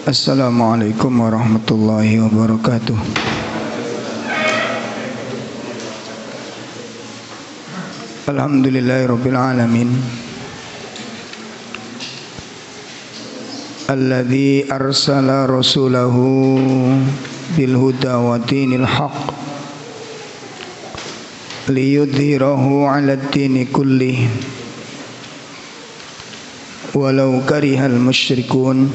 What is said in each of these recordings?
Assalamualaikum warahmatullahi wabarakatuh. Alhamdulillahirabbil alamin. Alladzi arsala rasulahu bil huda wa dinil haqq liyudhhirahu 'alad dini kullih walau karihal musyrikun.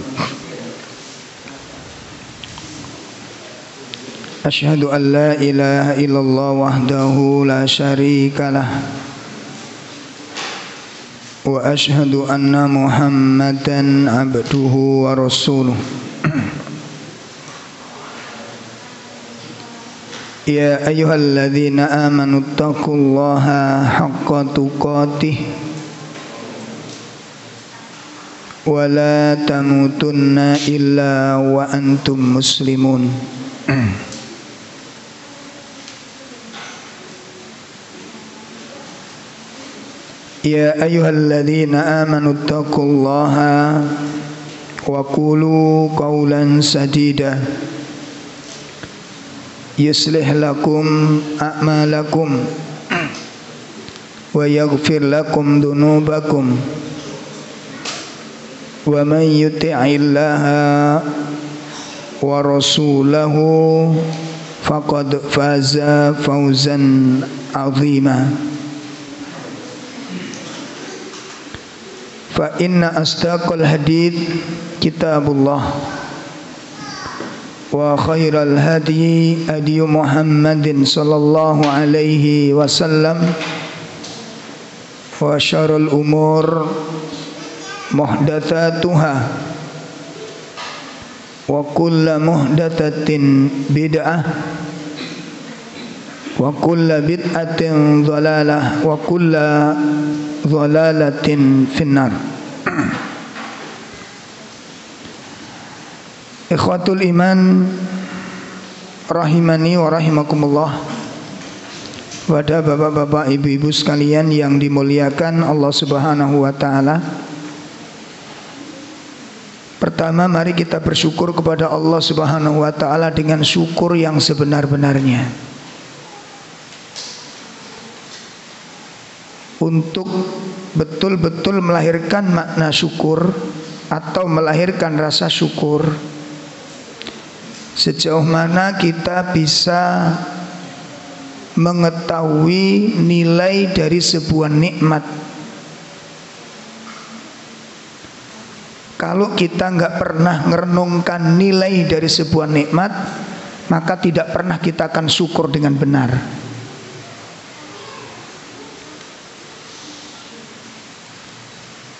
Asyhadu an la ilaha illallah wahdahu la syarika lah wa asyhadu anna Muhammadan abduhu wa rasuluh. Ya ayyuhalladzina amanu taqullaha haqqa tuqatih wa la tamutunna illa wa antum muslimun. Ya ayyuhalladzina amanu taqullaha wa qulu qawlan sadida yuslih lakum a'malakum wa yaghfir lakum dhunubakum wa man yuti'illaha wa rasulahu faqad faza fawzan 'azima. Fa inna asdaqal hadits kitabullah wa khairal hadi hadi Muhammadin sallallahu alaihi wasallam wa syarrul umur muhdatsatuha wa kullu muhdatsatin bid'ah wa kullu bid'atin dhalalah wa kullu dhalalatin finnar. Ikhwatul iman rahimani wa rahimakumullah. Pada bapak-bapak, ibu-ibu sekalian yang dimuliakan Allah Subhanahu wa taala. Pertama, mari kita bersyukur kepada Allah Subhanahu wa taala dengan syukur yang sebenar-benarnya. Untuk betul-betul melahirkan makna syukur atau melahirkan rasa syukur, sejauh mana kita bisa mengetahui nilai dari sebuah nikmat. Kalau kita nggak pernah merenungkan nilai dari sebuah nikmat, maka tidak pernah kita akan syukur dengan benar.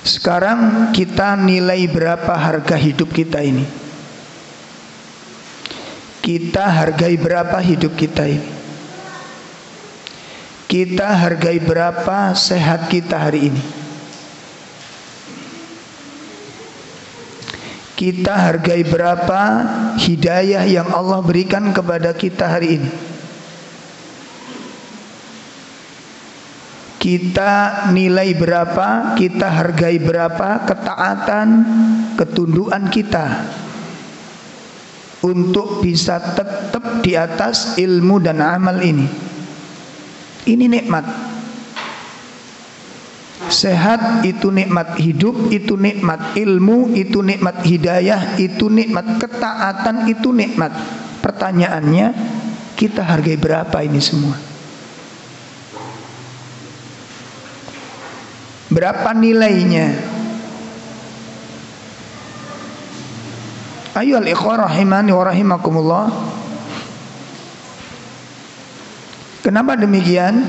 Sekarang kita nilai berapa harga hidup kita ini? Kita hargai berapa hidup kita ini? Kita hargai berapa sehat kita hari ini? Kita hargai berapa hidayah yang Allah berikan kepada kita hari ini? Kita nilai berapa, kita hargai berapa ketaatan, ketundukan kita untuk bisa tetap di atas ilmu dan amal ini. Ini nikmat. Sehat itu nikmat hidup, itu nikmat ilmu, itu nikmat hidayah, itu nikmat ketaatan, itu nikmat. Pertanyaannya, kita hargai berapa ini semua? Berapa nilainya? Ayyuhal ikhwah rahimani wa rahimakumullah. Kenapa demikian?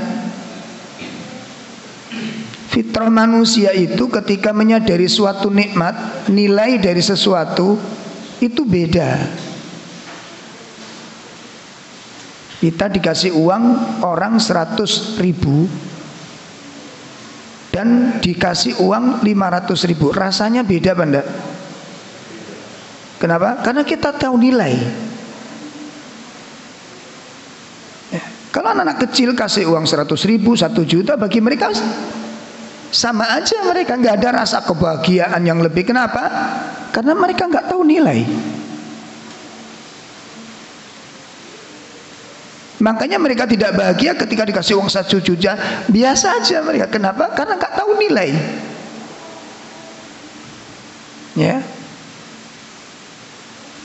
Fitrah manusia itu ketika menyadari suatu nikmat, nilai dari sesuatu itu beda. Kita dikasih uang orang 100.000, dan dikasih uang 500.000, rasanya beda apa enggak? Kenapa? Karena kita tahu nilai. Kalau anak kecil kasih uang 100.000, 1 juta, bagi mereka sama aja, mereka nggak ada rasa kebahagiaan yang lebih. Kenapa? Karena mereka nggak tahu nilai. Makanya mereka tidak bahagia ketika dikasih uang 1 juta, biasa aja mereka. Kenapa? Karena nggak tahu nilai. Ya.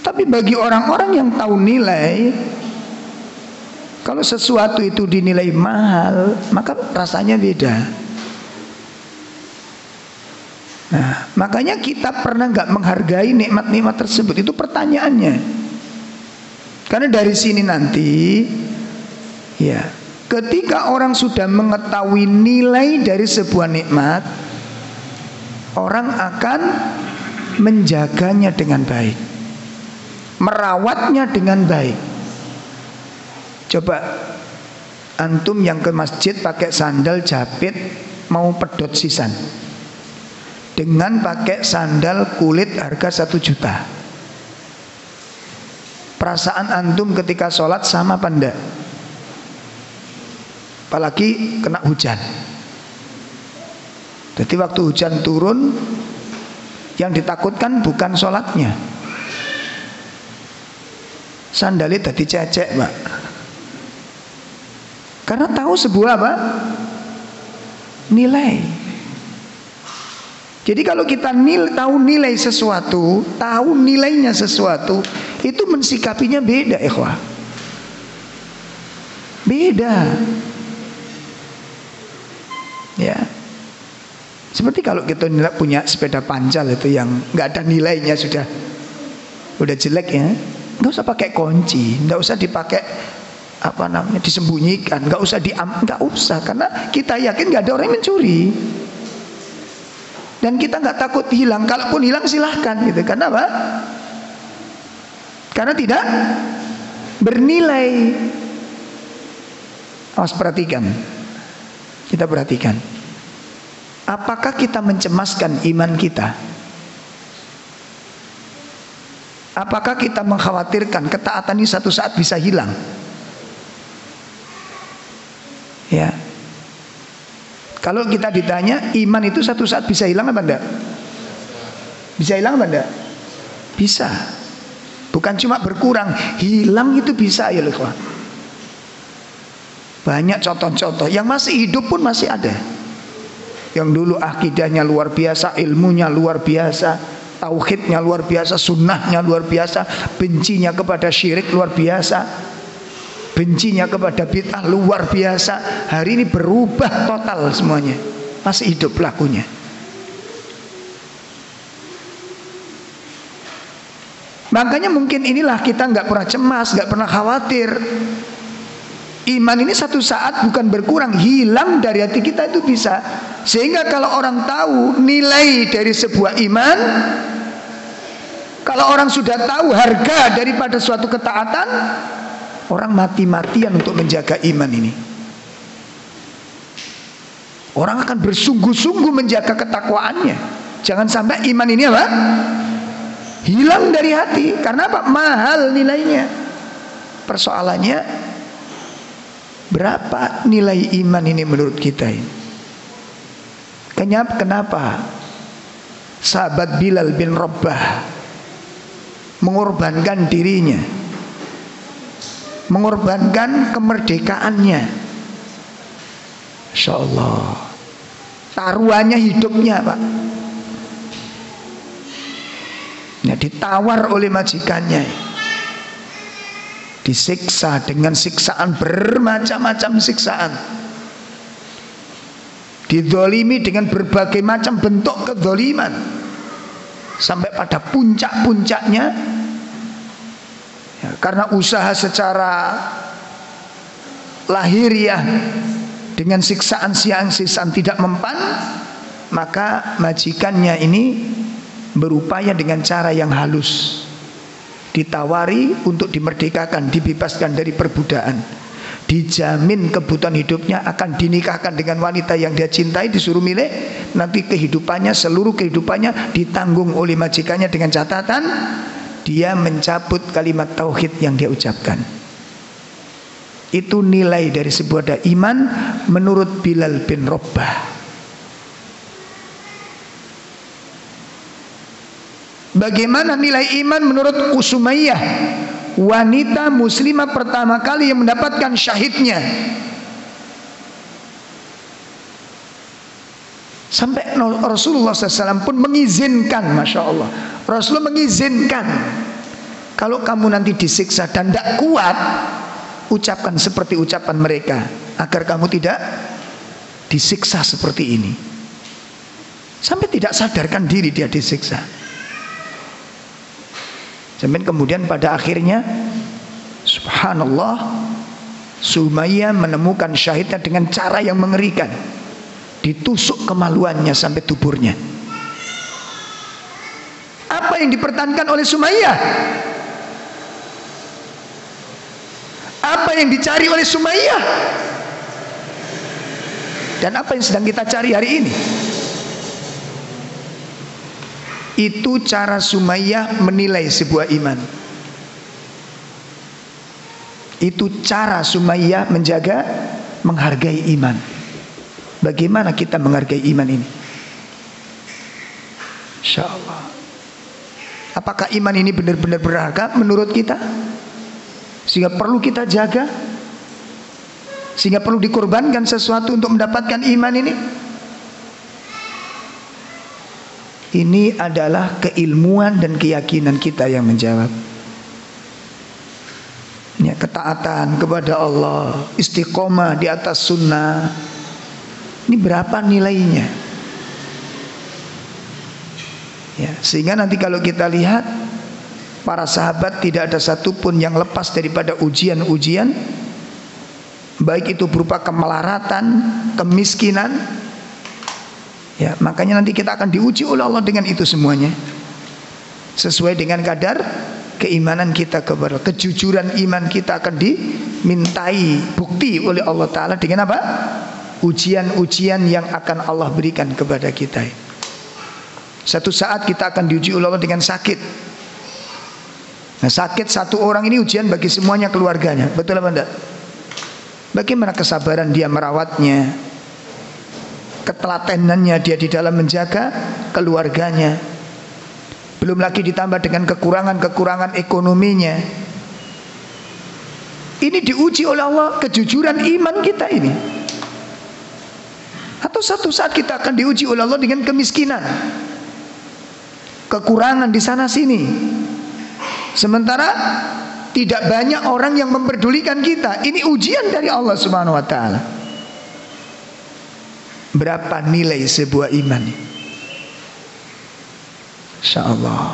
Tapi bagi orang-orang yang tahu nilai, kalau sesuatu itu dinilai mahal, maka rasanya beda. Nah, makanya kita pernah nggak menghargai nikmat-nikmat tersebut? Itu pertanyaannya. Karena dari sini nanti, ya, ketika orang sudah mengetahui nilai dari sebuah nikmat, orang akan menjaganya dengan baik, merawatnya dengan baik. Coba antum yang ke masjid pakai sandal jepit mau pedot sisan, dengan pakai sandal kulit harga 1 juta, perasaan antum ketika sholat sama apa enggak? Apalagi kena hujan. Jadi waktu hujan turun, yang ditakutkan bukan sholatnya, sandalnya tadi cecek, Pak. Karena tahu sebuah apa? Nilai. Jadi kalau kita tahu nilai sesuatu, tahu nilainya sesuatu, itu mensikapinya beda, ikhwah. Beda. Ya. Seperti kalau kita punya sepeda pancal itu yang nggak ada nilainya, udah jelek ya, nggak usah pakai kunci, nggak usah dipakai disembunyikan, nggak usah, karena kita yakin nggak ada orang yang mencuri, dan kita nggak takut hilang. Kalaupun hilang silahkan gitu. Karena apa? Karena tidak bernilai. Awas, perhatikan, kita perhatikan, apakah kita mencemaskan iman kita? Apakah kita mengkhawatirkan ketaatan ini satu saat bisa hilang? Ya, kalau kita ditanya iman itu satu saat bisa hilang apa enggak? Bisa hilang apa enggak? Bisa. Bukan cuma berkurang, hilang itu bisa, ya loh. Banyak contoh-contoh yang masih hidup pun masih ada. Yang dulu akidahnya luar biasa, ilmunya luar biasa, tauhidnya luar biasa, sunnahnya luar biasa, bencinya kepada syirik luar biasa, bencinya kepada bid'ah luar biasa. Hari ini berubah total semuanya, masih hidup pelakunya. Makanya mungkin inilah kita nggak pernah cemas, nggak pernah khawatir. Iman ini satu saat bukan berkurang, hilang dari hati kita itu bisa. Sehingga kalau orang tahu nilai dari sebuah iman, kalau orang sudah tahu harga daripada suatu ketaatan, orang mati-matian untuk menjaga iman ini. Orang akan bersungguh-sungguh menjaga ketakwaannya. Jangan sampai iman ini apa? Hilang dari hati. Karena apa? Mahal nilainya. Persoalannya, berapa nilai iman ini menurut kita ini? Kenapa sahabat Bilal bin Rabah mengorbankan dirinya, mengorbankan kemerdekaannya? Insya Allah, taruhannya hidupnya, Pak. Ya, ditawar oleh majikannya, disiksa dengan siksaan bermacam-macam siksaan, dizalimi dengan berbagai macam bentuk kezaliman, sampai pada puncak-puncaknya, ya, karena usaha secara lahiriah dengan siksaan tidak mempan, maka majikannya ini berupaya dengan cara yang halus, ditawari untuk dimerdekakan, dibebaskan dari perbudakan. dijamin kebutuhan hidupnya, akan dinikahkan dengan wanita yang dia cintai, disuruh milih, nanti kehidupannya, seluruh kehidupannya ditanggung oleh majikannya dengan catatan dia mencabut kalimat tauhid yang dia ucapkan. Itu nilai dari sebuah iman menurut Bilal bin Rabah. Bagaimana nilai iman menurut Sumayyah, wanita muslimah pertama kali yang mendapatkan syahidnya? Sampai Rasulullah SAW pun mengizinkan, Masya Allah, Rasulullah mengizinkan, kalau kamu nanti disiksa dan tidak kuat, ucapkan seperti ucapan mereka, agar kamu tidak disiksa seperti ini. Sampai tidak sadarkan diri dia disiksa. Sampai kemudian pada akhirnya, subhanallah, Sumayyah menemukan syahidnya dengan cara yang mengerikan. Ditusuk kemaluannya sampai tuburnya. Apa yang dipertahankan oleh Sumayyah? Apa yang dicari oleh Sumayyah? Dan apa yang sedang kita cari hari ini? Itu cara Sumayyah menilai sebuah iman. Itu cara Sumayyah menjaga, menghargai iman. Bagaimana kita menghargai iman ini? Insya Allah. Apakah iman ini benar-benar berharga menurut kita? Sehingga perlu kita jaga? Sehingga perlu dikorbankan sesuatu untuk mendapatkan iman ini? Ini adalah keilmuan dan keyakinan kita yang menjawab. Ya, ketaatan kepada Allah, istiqomah di atas sunnah. Ini berapa nilainya? Ya, sehingga nanti kalau kita lihat, para sahabat tidak ada satupun yang lepas daripada ujian-ujian, baik itu berupa kemelaratan, kemiskinan. Ya, makanya nanti kita akan diuji oleh Allah dengan itu semuanya, sesuai dengan kadar keimanan kita kepada, kejujuran iman kita akan dimintai bukti oleh Allah Ta'ala dengan apa? Ujian-ujian yang akan Allah berikan kepada kita. Satu saat kita akan diuji oleh Allah dengan sakit. Nah, sakit satu orang ini ujian bagi semuanya keluarganya. Betul apa enggak? Bagaimana kesabaran dia merawatnya, ketelatenannya dia di dalam menjaga keluarganya, belum lagi ditambah dengan kekurangan-kekurangan ekonominya. Ini diuji oleh Allah kejujuran iman kita ini. Atau satu saat kita akan diuji oleh Allah dengan kemiskinan, kekurangan di sana sini, sementara tidak banyak orang yang memperdulikan kita. Ini ujian dari Allah Subhanahu wa Ta'ala. Berapa nilai sebuah iman? Insyaallah.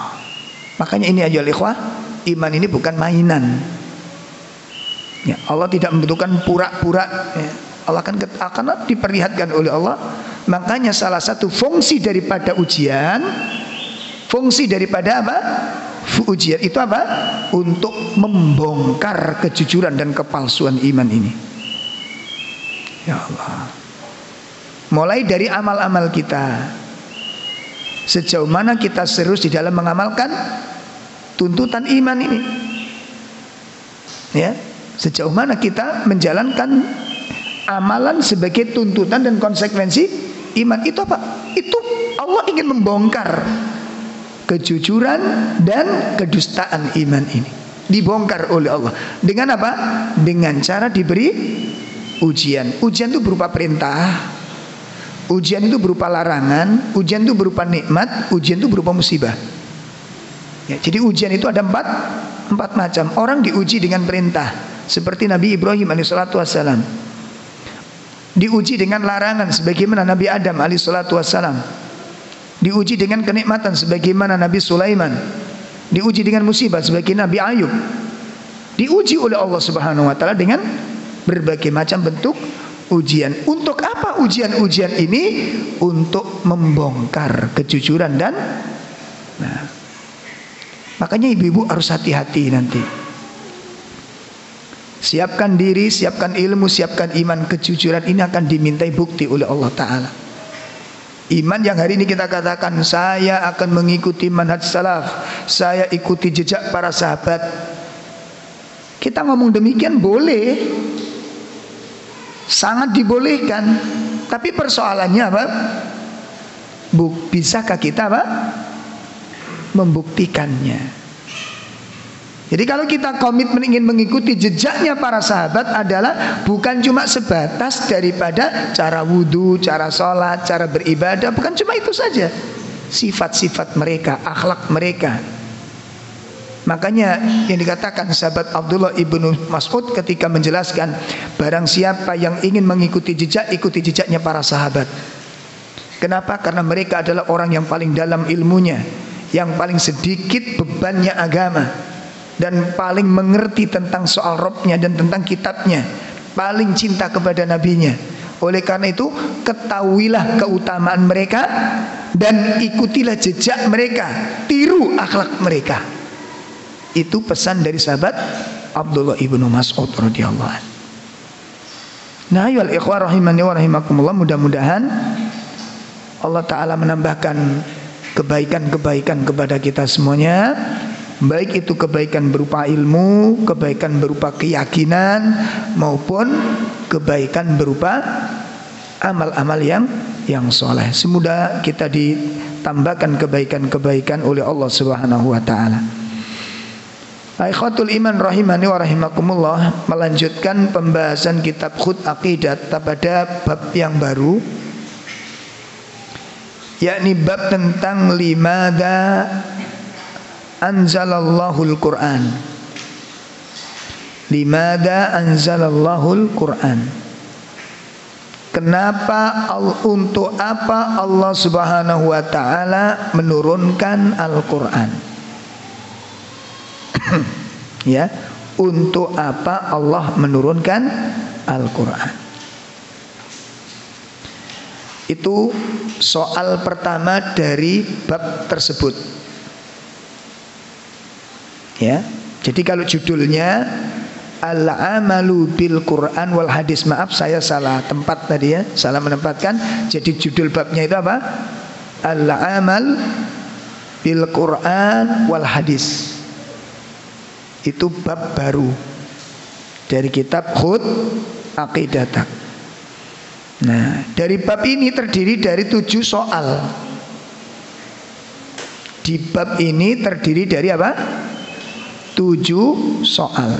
Makanya ini aja ikhwah, iman ini bukan mainan. Ya, Allah tidak membutuhkan pura-pura. Ya, Allah akan diperlihatkan oleh Allah. Makanya salah satu fungsi daripada ujian, fungsi daripada apa? Ujian itu apa? Untuk membongkar kejujuran dan kepalsuan iman ini. Ya Allah. Mulai dari amal-amal kita, sejauh mana kita serius di dalam mengamalkan tuntutan iman ini. Ya, sejauh mana kita menjalankan amalan sebagai tuntutan dan konsekuensi iman. Itu apa? Itu Allah ingin membongkar kejujuran dan kedustaan iman ini. Dibongkar oleh Allah. Dengan apa? Dengan cara diberi ujian. Ujian itu berupa perintah, ujian itu berupa larangan, ujian itu berupa nikmat, ujian itu berupa musibah. Ya, jadi ujian itu ada empat macam. Orang diuji dengan perintah, seperti Nabi Ibrahim alaihissalam. Diuji dengan larangan, sebagaimana Nabi Adam alaihissalam. Diuji dengan kenikmatan, sebagaimana Nabi Sulaiman. Diuji dengan musibah, sebagai Nabi Ayub. Diuji oleh Allah Subhanahu wa Ta'ala dengan berbagai macam bentuk ujian. Untuk apa ujian-ujian ini? Untuk membongkar kejujuran dan makanya ibu-ibu harus hati-hati nanti. Siapkan diri, siapkan ilmu, siapkan iman. Kejujuran ini akan dimintai bukti oleh Allah Ta'ala. Iman yang hari ini kita katakan, saya akan mengikuti manhaj salaf, saya ikuti jejak para sahabat. Kita ngomong demikian boleh, sangat dibolehkan. Tapi persoalannya apa? Bisakah kita apa? Membuktikannya. Jadi kalau kita komitmen ingin mengikuti jejaknya para sahabat adalah bukan cuma sebatas daripada cara wudhu, cara sholat, cara beribadah. Bukan cuma itu saja. Sifat-sifat mereka, akhlak mereka. Makanya yang dikatakan sahabat Abdullah ibnu Mas'ud ketika menjelaskan, barang siapa yang ingin mengikuti jejak, ikuti jejaknya para sahabat. Kenapa? Karena mereka adalah orang yang paling dalam ilmunya, yang paling sedikit bebannya agama, dan paling mengerti tentang soal Rabbnya dan tentang kitabnya, paling cinta kepada nabinya. Oleh karena itu, ketahuilah keutamaan mereka dan ikutilah jejak mereka, tiru akhlak mereka. Itu pesan dari sahabat Abdullah ibnu Mas'ud radhiyallahu anhu. Nah, ya ikhwah rahimani wa rahimakumullah, mudah-mudahan Allah Ta'ala menambahkan kebaikan-kebaikan kepada kita semuanya. Baik itu kebaikan berupa ilmu, kebaikan berupa keyakinan, maupun kebaikan berupa amal-amal yang soleh. Semoga kita ditambahkan kebaikan-kebaikan oleh Allah Subhanahu wa ta'ala. Ikhwatul iman rahimani wa rahimakumullah, melanjutkan pembahasan kitab Khut Aqidat pada bab yang baru, yakni bab tentang limada anzalallahul Qur'an. Limada anzalallahul Qur'an. Kenapa, untuk apa Allah Subhanahu wa ta'ala menurunkan Al-Qur'an? Ya, untuk apa Allah menurunkan Al-Qur'an? Itu soal pertama dari bab tersebut. Ya, jadi kalau judulnya Al-Amalu bil Quran wal Hadis, maaf saya salah tempat tadi ya, salah menempatkan. Jadi judul babnya itu apa? Al-Amal bil Quran wal Hadis. Itu bab baru dari kitab Khut Aqidat. Nah, dari bab ini terdiri dari 7 soal. Di bab ini terdiri dari apa? 7 soal.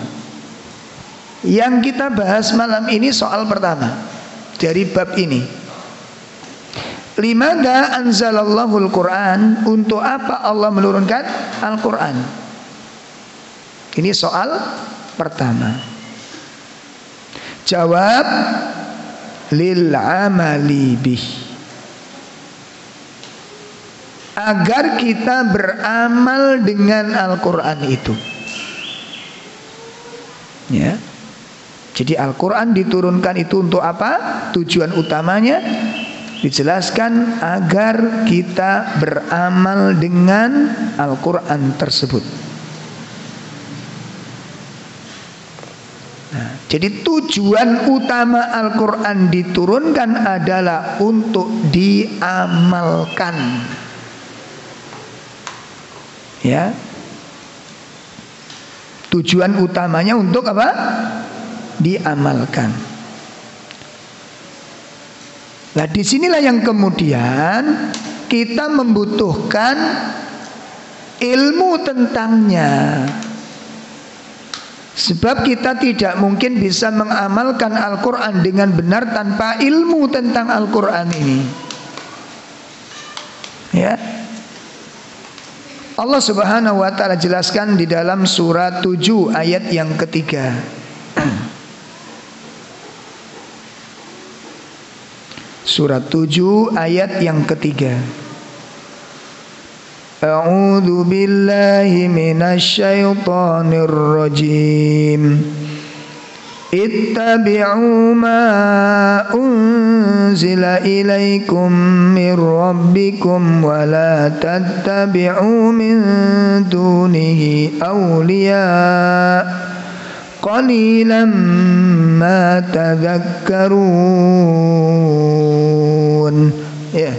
Yang kita bahas malam ini soal pertama dari bab ini. Limada anzalallahul Qur'an, untuk apa Allah menurunkan Al-Qur'an? Ini soal pertama. Jawab, lil amali bih, agar kita beramal dengan Al-Qur'an itu. Ya. Jadi Al-Qur'an diturunkan itu untuk apa? Tujuan utamanya dijelaskan agar kita beramal dengan Al-Qur'an tersebut. Nah, jadi tujuan utama Al-Qur'an diturunkan adalah untuk diamalkan. Ya. Tujuan utamanya untuk apa? Diamalkan. Nah, disinilah yang kemudian kita membutuhkan ilmu tentangnya. Sebab kita tidak mungkin bisa mengamalkan Al-Quran dengan benar tanpa ilmu tentang Al-Quran ini. Ya. Allah Subhanahu wa ta'ala jelaskan di dalam surat 7 ayat yang ketiga. Surat 7 ayat yang ketiga. A'udzu billahi minasy syaithanir rajim. Ittabi'u ma unzila ilaikum mir rabbikum wa la tattabi'u min dunihi awliya qalilan ma tadhakkarun. Ya.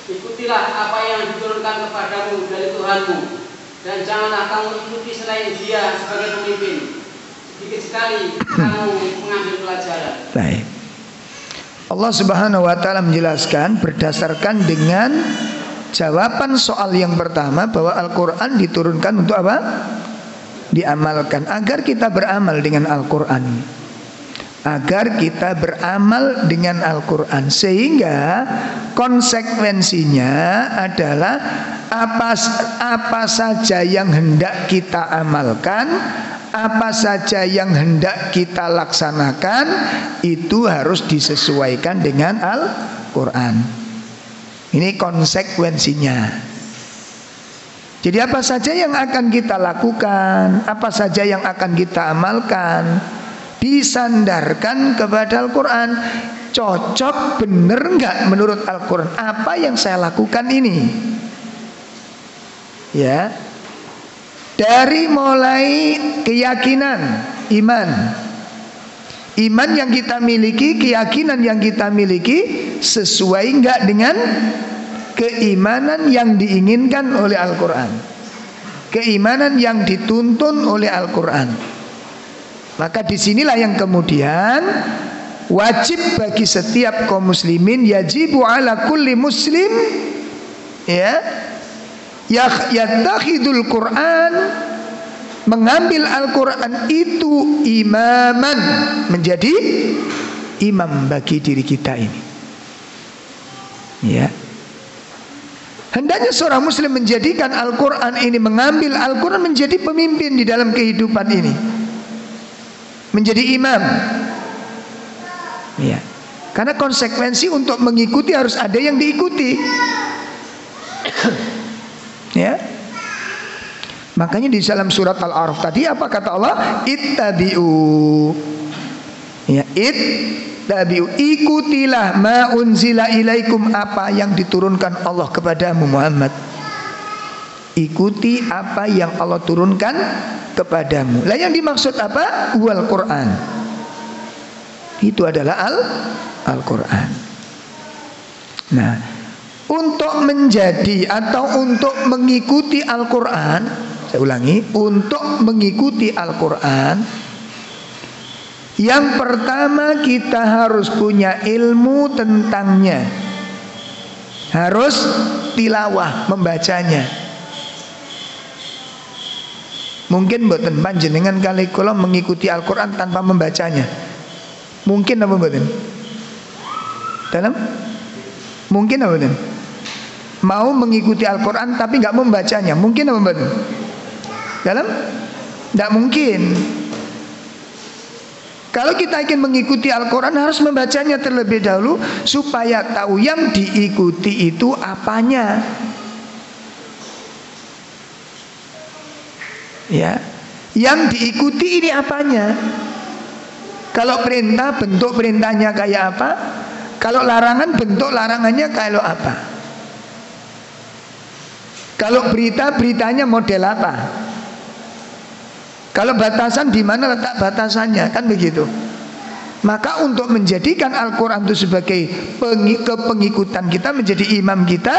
Ikutilah apa yang diturunkan kepadamu dari Tuhanmu, dan janganlah kamu ikuti selain Dia sebagai pemimpin. Sedikit sekali kamu mengambil pelajaran. Baik. Allah Subhanahu wa taala menjelaskan berdasarkan dengan jawaban soal yang pertama bahwa Al-Qur'an diturunkan untuk apa? Diamalkan, agar kita beramal dengan Al-Qur'an. Agar kita beramal dengan Al-Qur'an, sehingga konsekuensinya adalah apa saja yang hendak kita amalkan, apa saja yang hendak kita laksanakan, itu harus disesuaikan dengan Al-Qur'an. Ini konsekuensinya. Jadi apa saja yang akan kita lakukan, apa saja yang akan kita amalkan, disandarkan kepada Al-Qur'an. Cocok, bener nggak menurut Al-Qur'an apa yang saya lakukan ini? Ya. Dari mulai keyakinan, iman yang kita miliki, keyakinan yang kita miliki sesuai enggak dengan keimanan yang diinginkan oleh Al-Qur'an, keimanan yang dituntun oleh Al-Qur'an. Maka disinilah yang kemudian wajib bagi setiap kaum muslimin, yajibu ala kulli muslim, ya, yattakhidul Quran, mengambil Al-Quran itu imaman, menjadi imam bagi diri kita ini. Ya. Hendaknya seorang muslim menjadikan Al-Quran ini, mengambil Al-Quran menjadi pemimpin di dalam kehidupan ini, menjadi imam. Ya. Karena konsekuensi untuk mengikuti harus ada yang diikuti. Ya. Makanya di dalam surat Al-A'raf tadi apa kata Allah? Ittabi'u. Ya, ittabi'u, ikutilah ma unzila ilaikum, apa yang diturunkan Allah kepadamu Muhammad. Ikuti apa yang Allah turunkan kepadamu. Lah yang dimaksud apa? Wal Quran. Itu adalah Al-Quran. Nah, untuk menjadi atau untuk mengikuti Al-Quran, saya ulangi, untuk mengikuti Al-Quran, yang pertama kita harus punya ilmu tentangnya, harus tilawah, membacanya. Mungkin mboten panjenengan kali kula mengikuti Al-Quran tanpa membacanya, mungkin apa mboten? Dalam mungkin apa mboten? Mau mengikuti Al-Quran tapi nggak membacanya, mungkin apa mboten? Dalam? Nggak mungkin. Kalau kita ingin mengikuti Al-Quran harus membacanya terlebih dahulu supaya tahu yang diikuti itu apanya. Ya, yang diikuti ini apanya? Kalau perintah, bentuk perintahnya kayak apa? Kalau larangan, bentuk larangannya kayak apa? Kalau berita, beritanya model apa? Kalau batasan, di mana letak batasannya, kan begitu. Maka untuk menjadikan Al-Quran itu sebagai kepengikutan kita, menjadi imam kita,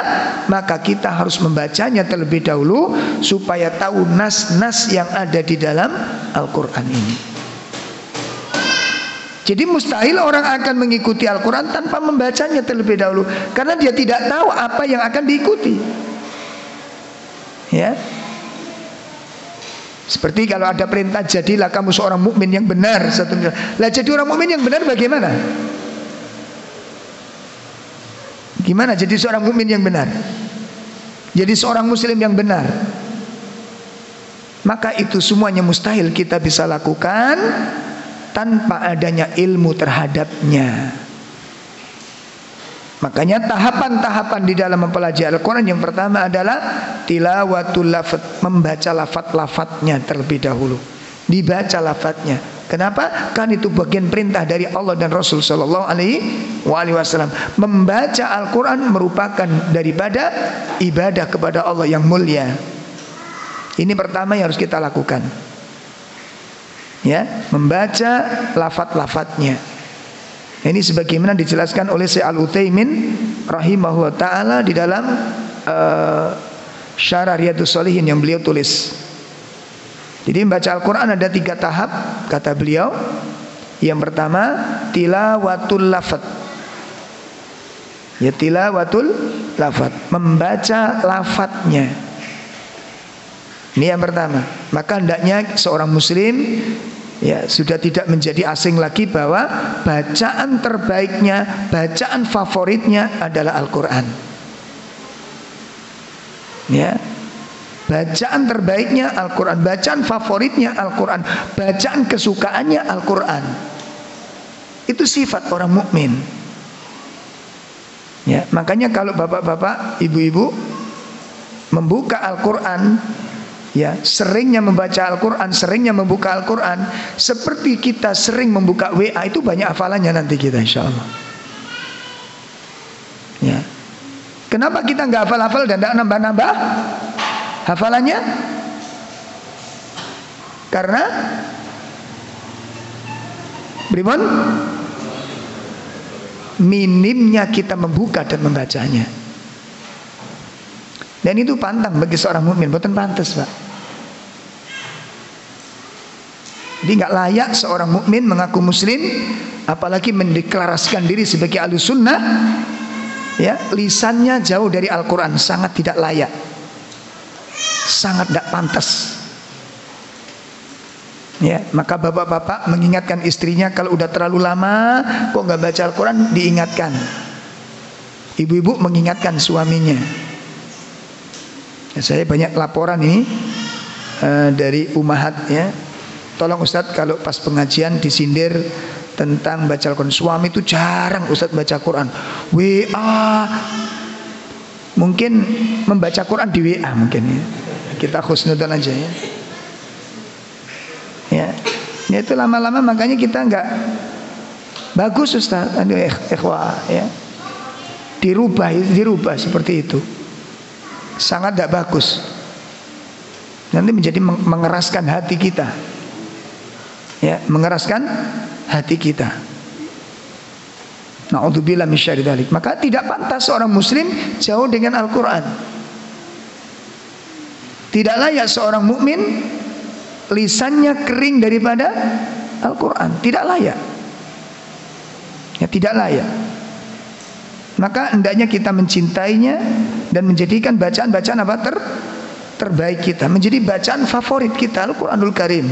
maka kita harus membacanya terlebih dahulu supaya tahu nas-nas yang ada di dalam Al-Quran ini. Jadi mustahil orang akan mengikuti Al-Quran tanpa membacanya terlebih dahulu, karena dia tidak tahu apa yang akan diikuti. Ya. Seperti kalau ada perintah jadilah kamu seorang mukmin yang benar. Lah jadi orang mukmin yang benar bagaimana? Gimana jadi seorang mukmin yang benar? Jadi seorang muslim yang benar. Maka itu semuanya mustahil kita bisa lakukan tanpa adanya ilmu terhadapnya. Makanya tahapan-tahapan di dalam mempelajari Al-Quran yang pertama adalah tilawatul lafaz, membaca lafaz-lafaznya terlebih dahulu. Dibaca lafaznya. Kenapa? Kan itu bagian perintah dari Allah dan Rasul Sallallahu Alaihi Wasallam. Membaca Al-Quran merupakan daripada ibadah kepada Allah yang mulia. Ini pertama yang harus kita lakukan. Ya, membaca lafaz-lafaznya. Ini sebagaimana dijelaskan oleh Syekh Al-Utsaimin rahimahullah taala di dalam Syarah Riyadhus Shalihin yang beliau tulis. Jadi membaca Al-Quran ada 3 tahap kata beliau. Yang pertama tilawatul lafaz. Ya, tilawatul lafaz, membaca lafadznya. Ini yang pertama. Maka hendaknya seorang muslim ya sudah tidak menjadi asing lagi bahwa bacaan terbaiknya, bacaan favoritnya adalah Al-Quran. Ya, bacaan terbaiknya Al-Quran, bacaan favoritnya Al-Quran, bacaan kesukaannya Al-Quran. Itu sifat orang mukmin. Ya, makanya kalau bapak-bapak, ibu-ibu membuka Al-Quran, ya, seringnya membaca Al-Quran, seringnya membuka Al-Quran, seperti kita sering membuka WA, itu banyak hafalannya nanti kita insya Allah. Ya. Kenapa kita nggak hafal-hafal dan nggak nambah-nambah hafalannya? Karena beriman minimnya kita membuka dan membacanya. Dan itu pantang bagi seorang mukmin, bukan pantas, Pak. Jadi nggak layak seorang mukmin mengaku muslim, apalagi mendeklarasikan diri sebagai ahlus sunnah, ya, lisannya jauh dari Al-Quran, sangat tidak layak, sangat tidak pantas. Ya, maka bapak-bapak mengingatkan istrinya kalau udah terlalu lama kok nggak baca Al-Quran, diingatkan. Ibu-ibu mengingatkan suaminya. Ya, saya banyak laporan ini dari umahat, ya. Tolong Ustadz kalau pas pengajian disindir tentang baca Al-Quran. Suami itu jarang Ustadz baca Quran. WA, mungkin membaca Quran di WA mungkin, ya. Kita khusnudan aja, ya. Ya, ya itu lama-lama makanya kita nggak bagus Ustaz, aduh ikhwah, ya, dirubah seperti itu, sangat tidak bagus. Nanti menjadi mengeraskan hati kita, ya, mengeraskan hati kita. Na'udzubillah min syarri dzalik. Maka tidak pantas seorang muslim jauh dengan Al-Quran. Tidak layak seorang mukmin lisannya kering daripada Al-Quran, tidak layak, ya, tidak layak. Maka hendaknya kita mencintainya dan menjadikan bacaan-bacaan apa terbaik kita, menjadi bacaan favorit kita, Al-Quranul Karim,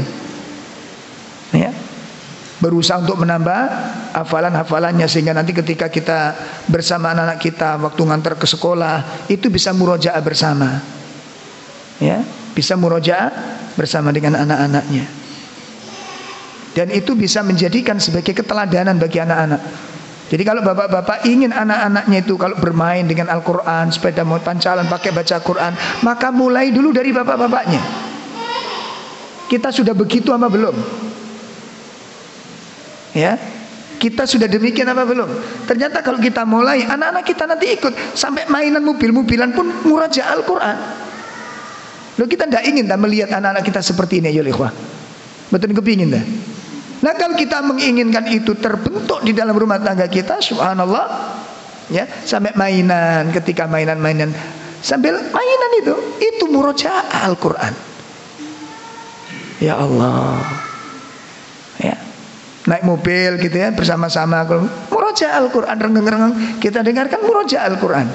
ya. Berusaha untuk menambah hafalan-hafalannya sehingga nanti ketika kita bersama anak-anak kita waktu ngantar ke sekolah itu bisa murojaah bersama, ya, bisa murojaah bersama dengan anak-anaknya. Dan itu bisa menjadikan sebagai keteladanan bagi anak-anak. Jadi kalau bapak-bapak ingin anak-anaknya itu kalau bermain dengan Al-Quran, sepeda motor, pancalan, pakai baca Quran, maka mulai dulu dari bapak-bapaknya. Kita sudah begitu apa belum? Ya, kita sudah demikian apa belum? Ternyata kalau kita mulai, anak-anak kita nanti ikut sampai mainan mobil-mobilan pun murajaah Al-Quran. Loh, kita tidak ingin melihat anak-anak kita seperti ini, ya ikhwah. Betul kepingin dah. Nah, kalau kita menginginkan itu terbentuk di dalam rumah tangga kita, subhanallah, ya, sampai mainan, ketika mainan-mainan sambil mainan itu murojaah Al-Quran. Ya Allah, ya, naik mobil gitu ya bersama-sama murojaah Al-Quran, rengang-rengang kita dengarkan murojaah Al-Quran.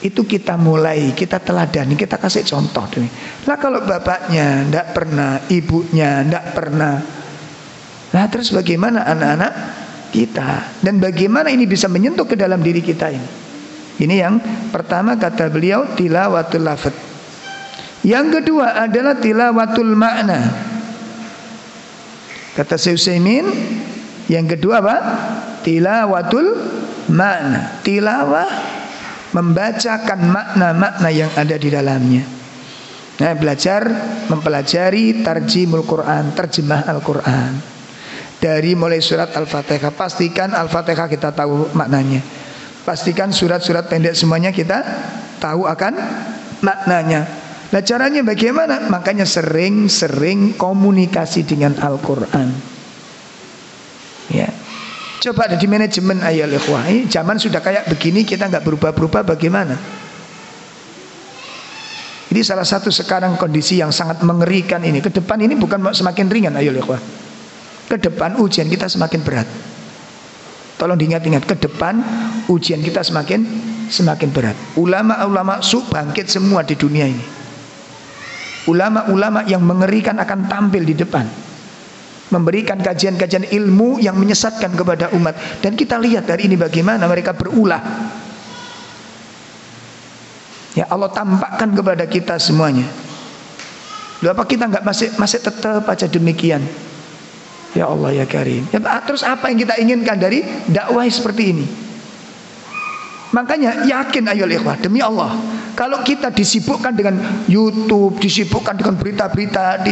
Itu kita mulai, kita teladani, kita kasih contoh. Nah, kalau bapaknya tidak pernah, ibunya tidak pernah, nah terus bagaimana anak-anak kita? Dan bagaimana ini bisa menyentuh ke dalam diri kita ini? Ini yang pertama kata beliau, tilawatul lafaz. Yang kedua adalah tilawatul makna. Kata Syekh Utsaimin, yang kedua apa? Tilawatul makna. Tilawah, membacakan makna-makna yang ada di dalamnya. Nah, mempelajari tarjimul Quran, terjemah Al-Quran. Dari mulai surat Al-Fatihah, pastikan Al-Fatihah kita tahu maknanya. Pastikan surat-surat pendek semuanya kita tahu akan maknanya. Nah caranya bagaimana? Makanya sering-sering komunikasi dengan Al-Quran. Ya, coba ada di manajemen ayol ikhwah. Zaman sudah kayak begini, kita nggak berubah-berubah, bagaimana? Ini salah satu sekarang kondisi yang sangat mengerikan ini. Ke depan ini bukan semakin ringan ayol ikhwah. Ke depan ujian kita semakin berat. Tolong diingat-ingat, ke depan ujian kita semakin berat. Ulama-ulama bangkit semua di dunia ini. Ulama-ulama yang mengerikan akan tampil di depan, memberikan kajian-kajian ilmu yang menyesatkan kepada umat. Dan kita lihat dari ini bagaimana mereka berulah. Ya Allah tampakkan kepada kita semuanya. Loh, apa kita nggak masih tetap aja demikian? Ya Allah ya Karim. Ya, terus apa yang kita inginkan dari dakwah seperti ini? Makanya yakin ayo ikhwah, demi Allah, kalau kita disibukkan dengan YouTube, disibukkan dengan berita-berita,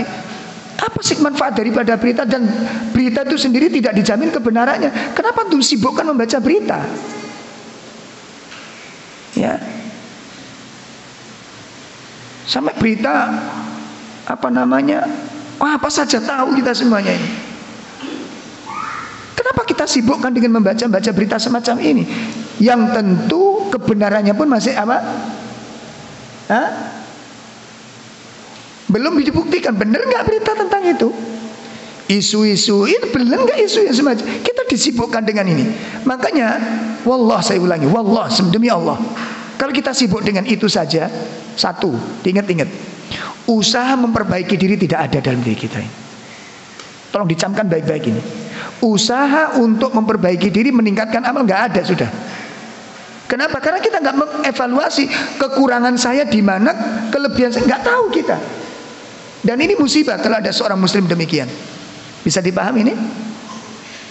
apa sih manfaat daripada berita? Dan berita itu sendiri tidak dijamin kebenarannya. Kenapa tuh sibukkan membaca berita? Ya, sampai berita apa saja tahu kita semuanya ini. Kenapa kita sibukkan dengan membaca berita semacam ini? Yang tentu kebenarannya pun masih belum dibuktikan. Benar nggak berita tentang itu? Isu-isu itu benar nggak isu yang semacam? Kita disibukkan dengan ini. Makanya, wallah saya ulangi, wallah demi Allah, kalau kita sibuk dengan itu saja, satu, ingat-ingat, usaha memperbaiki diri tidak ada dalam diri kita ini. Tolong dicamkan baik-baik ini. Usaha untuk memperbaiki diri, meningkatkan amal nggak ada sudah. Kenapa? Karena kita nggak mengevaluasi kekurangan saya di mana, kelebihan saya nggak tahu kita. Dan ini musibah kalau ada seorang muslim demikian. Bisa dipahami ini?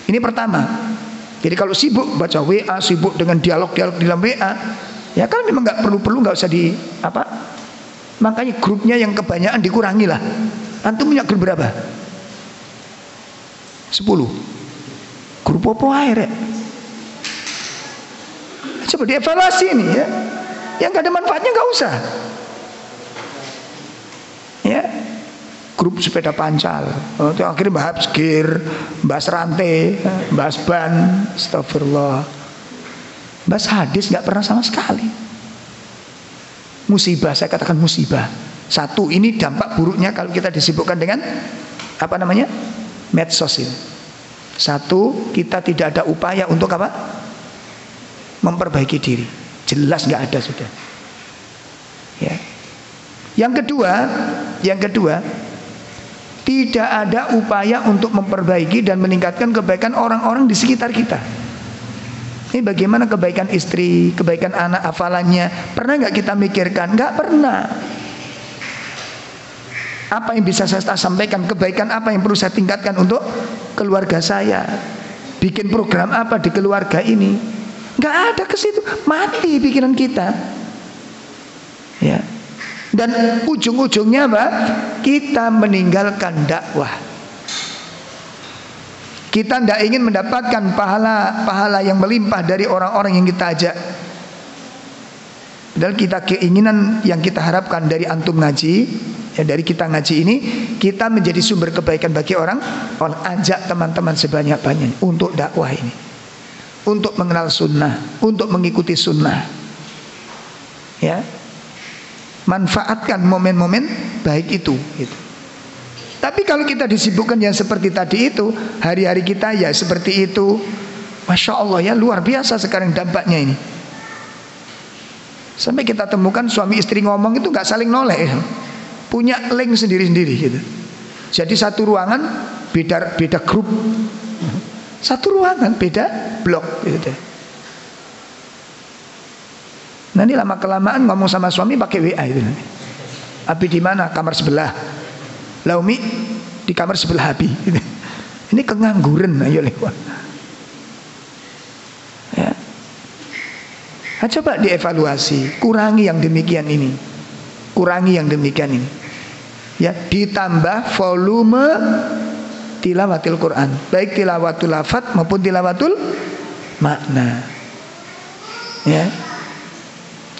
Ini pertama. Jadi kalau sibuk baca WA, sibuk dengan dialog-dialog di dalam WA, ya kan memang nggak perlu nggak usah Makanya grupnya yang kebanyakan dikurangi lah. Antum punya grup berapa? 10. Grup apa air ya? Coba dievaluasi ini ya. Yang gak ada manfaatnya gak usah. Ya. Grup sepeda pancal. Itu akhirnya bahas gear, bahas rantai, bahas ban. Astagfirullah. Bahas hadis gak pernah sama sekali. Musibah, saya katakan musibah. Satu, ini dampak buruknya kalau kita disibukkan dengan medsos ini. Satu, kita tidak ada upaya untuk memperbaiki diri. Jelas nggak ada sudah. Ya. Yang kedua, tidak ada upaya untuk memperbaiki dan meningkatkan kebaikan orang-orang di sekitar kita. Ini bagaimana kebaikan istri, kebaikan anak, hafalannya. Pernah nggak kita mikirkan? Nggak pernah. Apa yang bisa saya sampaikan? Kebaikan apa yang perlu saya tingkatkan untuk keluarga saya? Bikin program apa di keluarga ini? Nggak ada ke situ. Mati pikiran kita. Ya. Dan ujung-ujungnya kita meninggalkan dakwah. Kita tidak ingin mendapatkan pahala yang melimpah dari orang-orang yang kita ajak. Padahal kita keinginan yang kita harapkan dari antum ngaji, ya dari kita ngaji ini, kita menjadi sumber kebaikan bagi orang ajak teman-teman sebanyak-banyaknya untuk dakwah ini, untuk mengenal sunnah, untuk mengikuti sunnah. Ya, manfaatkan momen-momen baik itu. Gitu. Tapi kalau kita disibukkan yang seperti tadi itu, hari-hari kita ya seperti itu, masya Allah ya, luar biasa sekarang dampaknya ini. Sampai kita temukan suami istri ngomong itu nggak saling noleh, punya link sendiri-sendiri gitu. Jadi satu ruangan beda grup, satu ruangan beda blok gitu. Nanti lama kelamaan ngomong sama suami pakai WA itu. Abi di mana? Kamar sebelah. Laumi di kamar sebelah Abi. Ini kengangguran ayo lewat. Ya. Nah, coba dievaluasi, kurangi yang demikian ini. Kurangi yang demikian ini. Ya, ditambah volume tilawatil Quran, baik tilawatul lafaz maupun tilawatul makna. Ya.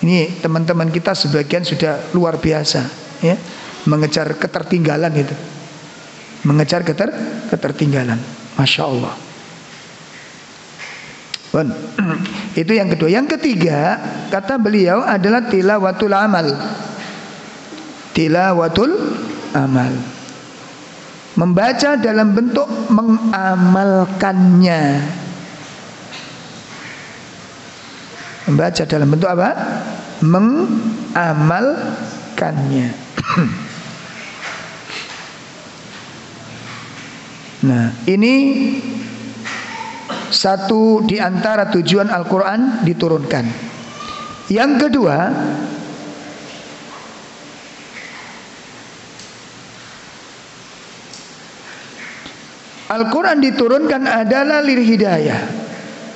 Ini teman-teman kita sebagian sudah luar biasa. ya, mengejar ketertinggalan itu, mengejar ketertinggalan. Masya Allah. Itu yang kedua. Yang ketiga, kata beliau adalah tilawatul amal. Tilawatul amal, membaca dalam bentuk mengamalkannya. Membaca dalam bentuk apa? Mengamalkannya. Nah, ini satu di antara tujuan Al-Quran diturunkan. Yang kedua, Al-Quran diturunkan adalah lil hidayah,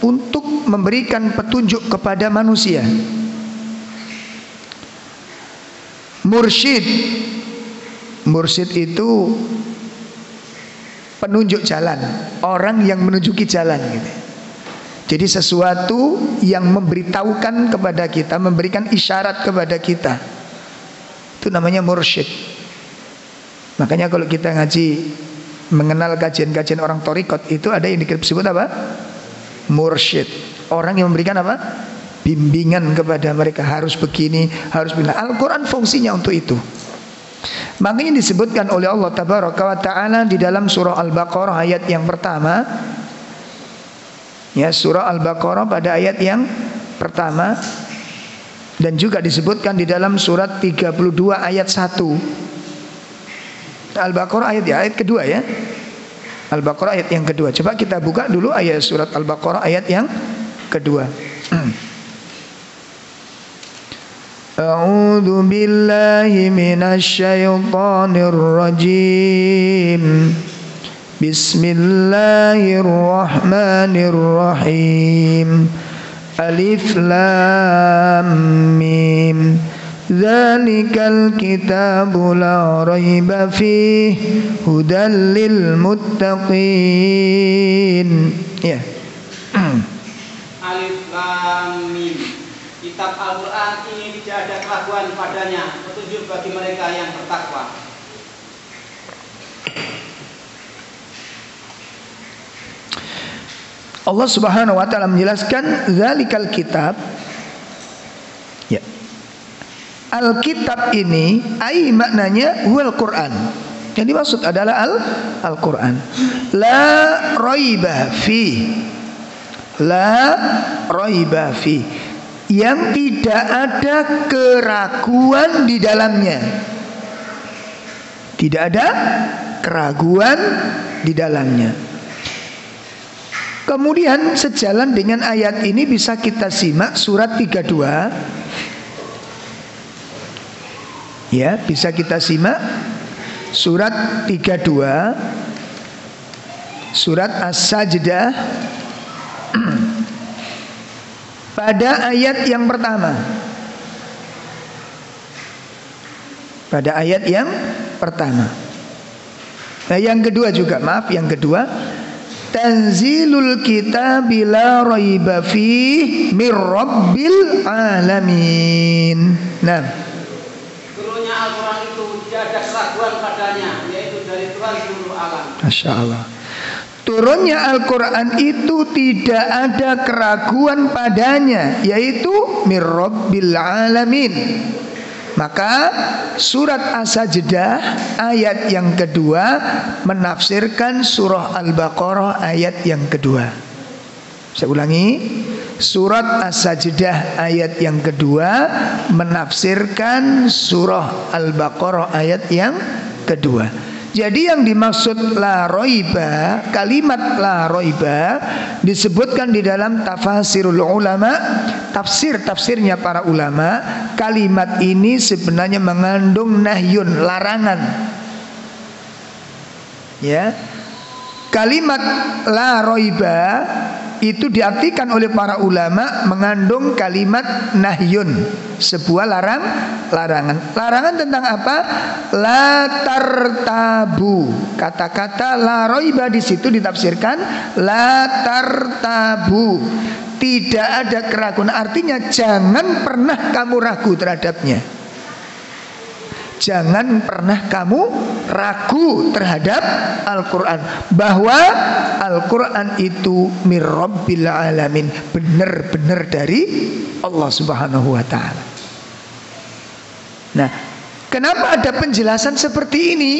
untuk memberikan petunjuk kepada manusia. Mursyid, mursyid itu penunjuk jalan, orang yang menunjuki jalan gitu. Jadi sesuatu yang memberitahukan kepada kita, memberikan isyarat kepada kita, itu namanya mursyid. Makanya kalau kita ngaji mengenal kajian-kajian orang torikot, itu ada yang disebut apa? Mursyid. Orang yang memberikan apa? Bimbingan kepada mereka, harus begini, harus begini. Al-Quran fungsinya untuk itu. Makanya disebutkan oleh Allah Tabaraka wa Ta'ala di dalam surah Al-Baqarah ayat yang pertama. Ya, surah Al-Baqarah pada ayat yang pertama. Dan juga disebutkan di dalam surat 32 ayat 1. Al-Baqarah ayat kedua ya. Al-Baqarah ayat yang kedua. Coba kita buka dulu ayat surat Al-Baqarah ayat yang kedua. A'udzu billahi minasy syaithanir rajim. Bismillahirrahmanirrahim. Alif lam mim. Dzalikal kitabu la raiba fihi hudal lil muttaqin. Ya. Alif lam mim. Kitab Al-Quran ini tidak ada keraguan padanya, petunjuk bagi mereka yang bertakwa. Allah Subhanahu wa taala menjelaskan dzalikal kitab. Ya. Al-kitab ini ai maknanya huwal Quran. Yang dimaksud adalah Al-Quran. La raiba fi. La raiba fi. Yang tidak ada keraguan di dalamnya. Tidak ada keraguan di dalamnya. Kemudian sejalan dengan ayat ini bisa kita simak surat 32. Ya, bisa kita simak surat 32, surat As-Sajdah, pada ayat yang pertama. Pada ayat yang pertama. Nah, yang kedua juga, maaf, yang kedua, tanzilul kitabi la raiba fihi mir rabbil alamin. Nah, turunnya Al-Quran itu tidak ada keraguan padanya, yaitu dari Tuhan seluruh alam. Masya Allah. Turunnya Al-Quran itu tidak ada keraguan padanya, yaitu mir rabbil alamin. Maka surat As-Sajdah ayat yang kedua menafsirkan surah Al-Baqarah ayat yang kedua. Saya ulangi, surat As-Sajdah ayat yang kedua menafsirkan surah Al-Baqarah ayat yang kedua. Jadi yang dimaksud la roiba, kalimat la roiba disebutkan di dalam tafsirul ulama, tafsirnya para ulama. Kalimat ini sebenarnya mengandung nahyun, larangan. Ya, kalimat la roiba itu diartikan oleh para ulama mengandung kalimat nahyun, sebuah larangan. Larangan tentang apa? La tartabu. Kata-kata la roiba di situ ditafsirkan la tartabu. Tidak ada keraguan, artinya jangan pernah kamu ragu terhadapnya. Jangan pernah kamu ragu terhadap Al-Quran, bahwa Al-Quran itu mir Rabbil Alamin, benar-benar dari Allah Subhanahu wa ta'ala. Nah, kenapa ada penjelasan seperti ini?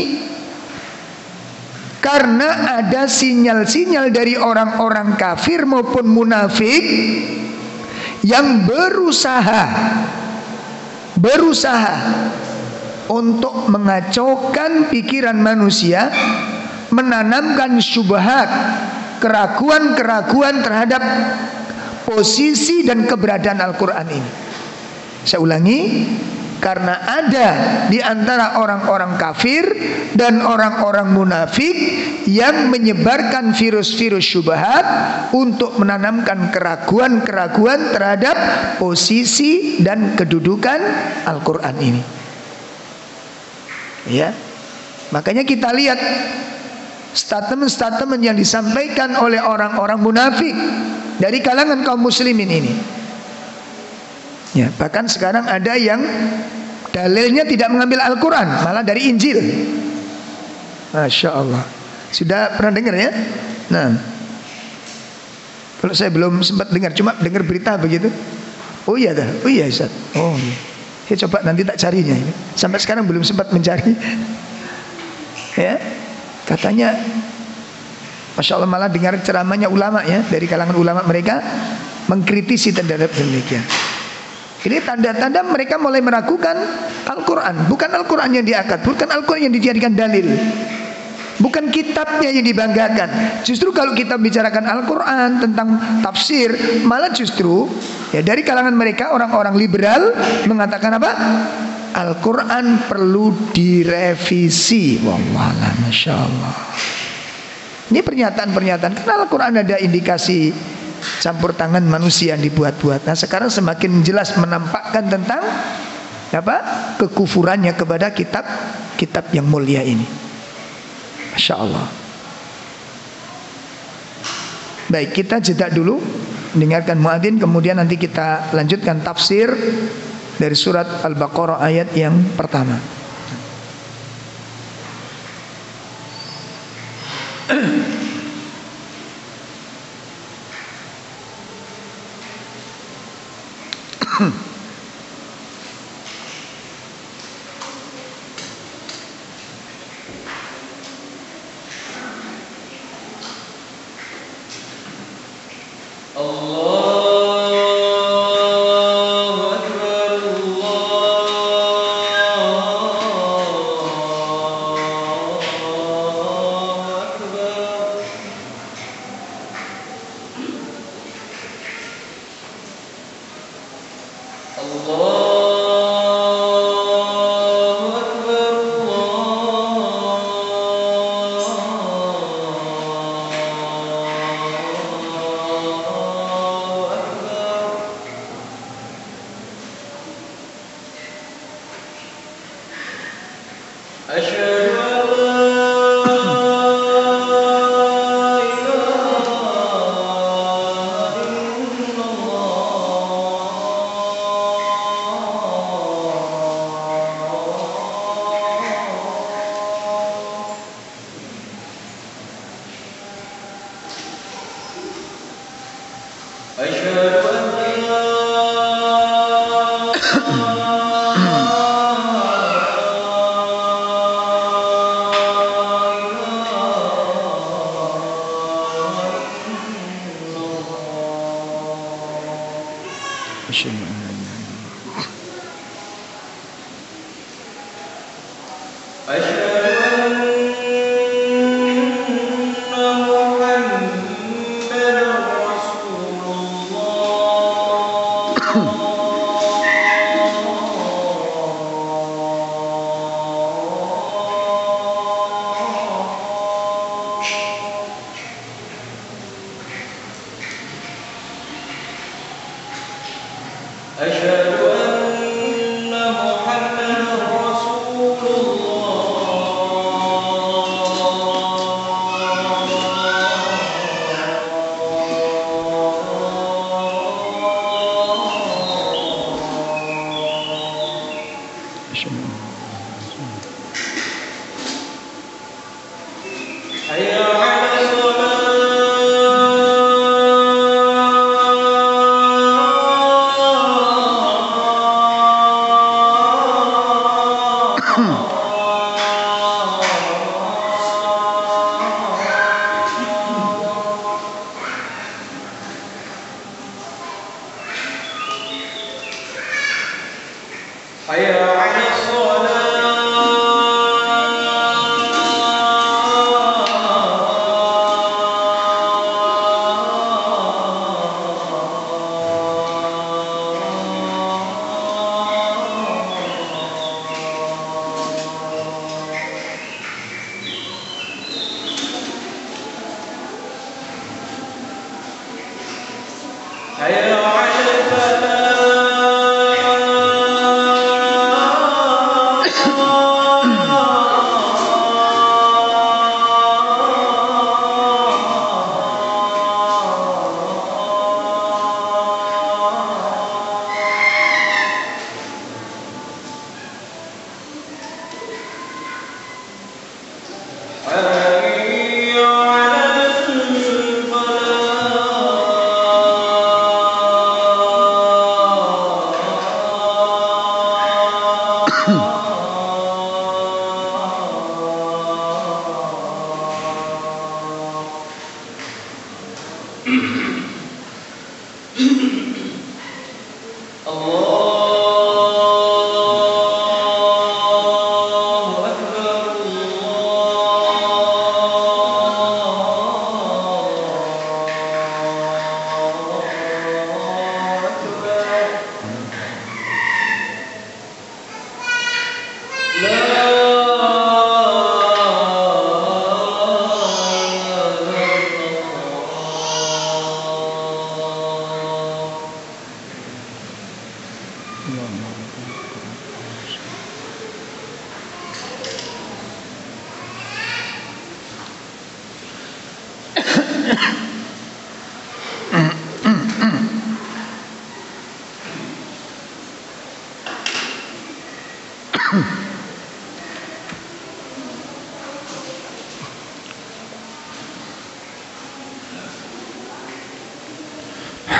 Karena ada sinyal-sinyal dari orang-orang kafir maupun munafik yang berusaha untuk mengacaukan pikiran manusia, menanamkan syubhat, keraguan-keraguan terhadap posisi dan keberadaan Al-Quran ini. Saya ulangi, karena ada di antara orang-orang kafir dan orang-orang munafik yang menyebarkan virus-virus syubhat untuk menanamkan keraguan-keraguan terhadap posisi dan kedudukan Al-Quran ini. Ya, makanya kita lihat statement-statement yang disampaikan oleh orang-orang munafik dari kalangan kaum muslimin ini. Ya, bahkan sekarang ada yang dalilnya tidak mengambil Al-Quran, malah dari Injil. Masya Allah. Sudah pernah dengar ya? Nah, kalau saya belum sempat dengar, cuma dengar berita begitu. Oh iya dah, oh iya Ustaz. Oh iya. Ya coba nanti tak carinya ini. Sampai sekarang belum sempat mencari. Ya, katanya, Masya Allah, malah dengar ceramahnya ulama ya, dari kalangan ulama mereka mengkritisi terhadap demikian. Ini tanda-tanda mereka mulai meragukan Al-Quran. Bukan Al-Quran yang diangkat, bukan Al-Quran yang dijadikan dalil, bukan kitabnya yang dibanggakan. Justru kalau kita bicarakan Al-Quran tentang tafsir, malah justru ya dari kalangan mereka orang-orang liberal mengatakan apa? Al-Quran perlu direvisi. Wallah, Masya Allah. Ini pernyataan-pernyataan, karena Al-Quran ada indikasi campur tangan manusia yang dibuat-buat. Nah, sekarang semakin jelas menampakkan tentang apa? Kekufurannya kepada kitab yang mulia ini. Masya Allah. Baik, kita jeda dulu, dengarkan muadzin, kemudian nanti kita lanjutkan tafsir dari surat Al-Baqarah ayat yang pertama.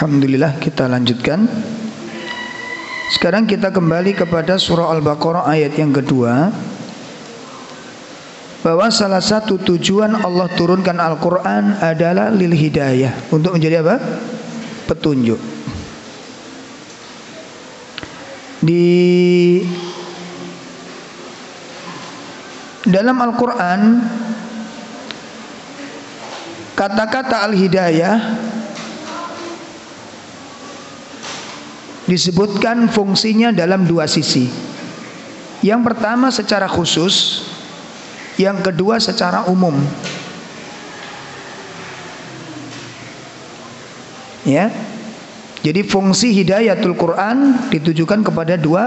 Alhamdulillah, kita lanjutkan. Sekarang kita kembali kepada surah Al-Baqarah ayat yang kedua, bahwa salah satu tujuan Allah turunkan Al-Quran adalah lil hidayah, untuk menjadi apa? Petunjuk. Di dalam Al-Quran, kata-kata al-hidayah disebutkan fungsinya dalam dua sisi. Yang pertama secara khusus, yang kedua secara umum. Ya. Jadi fungsi hidayatul Quran ditujukan kepada dua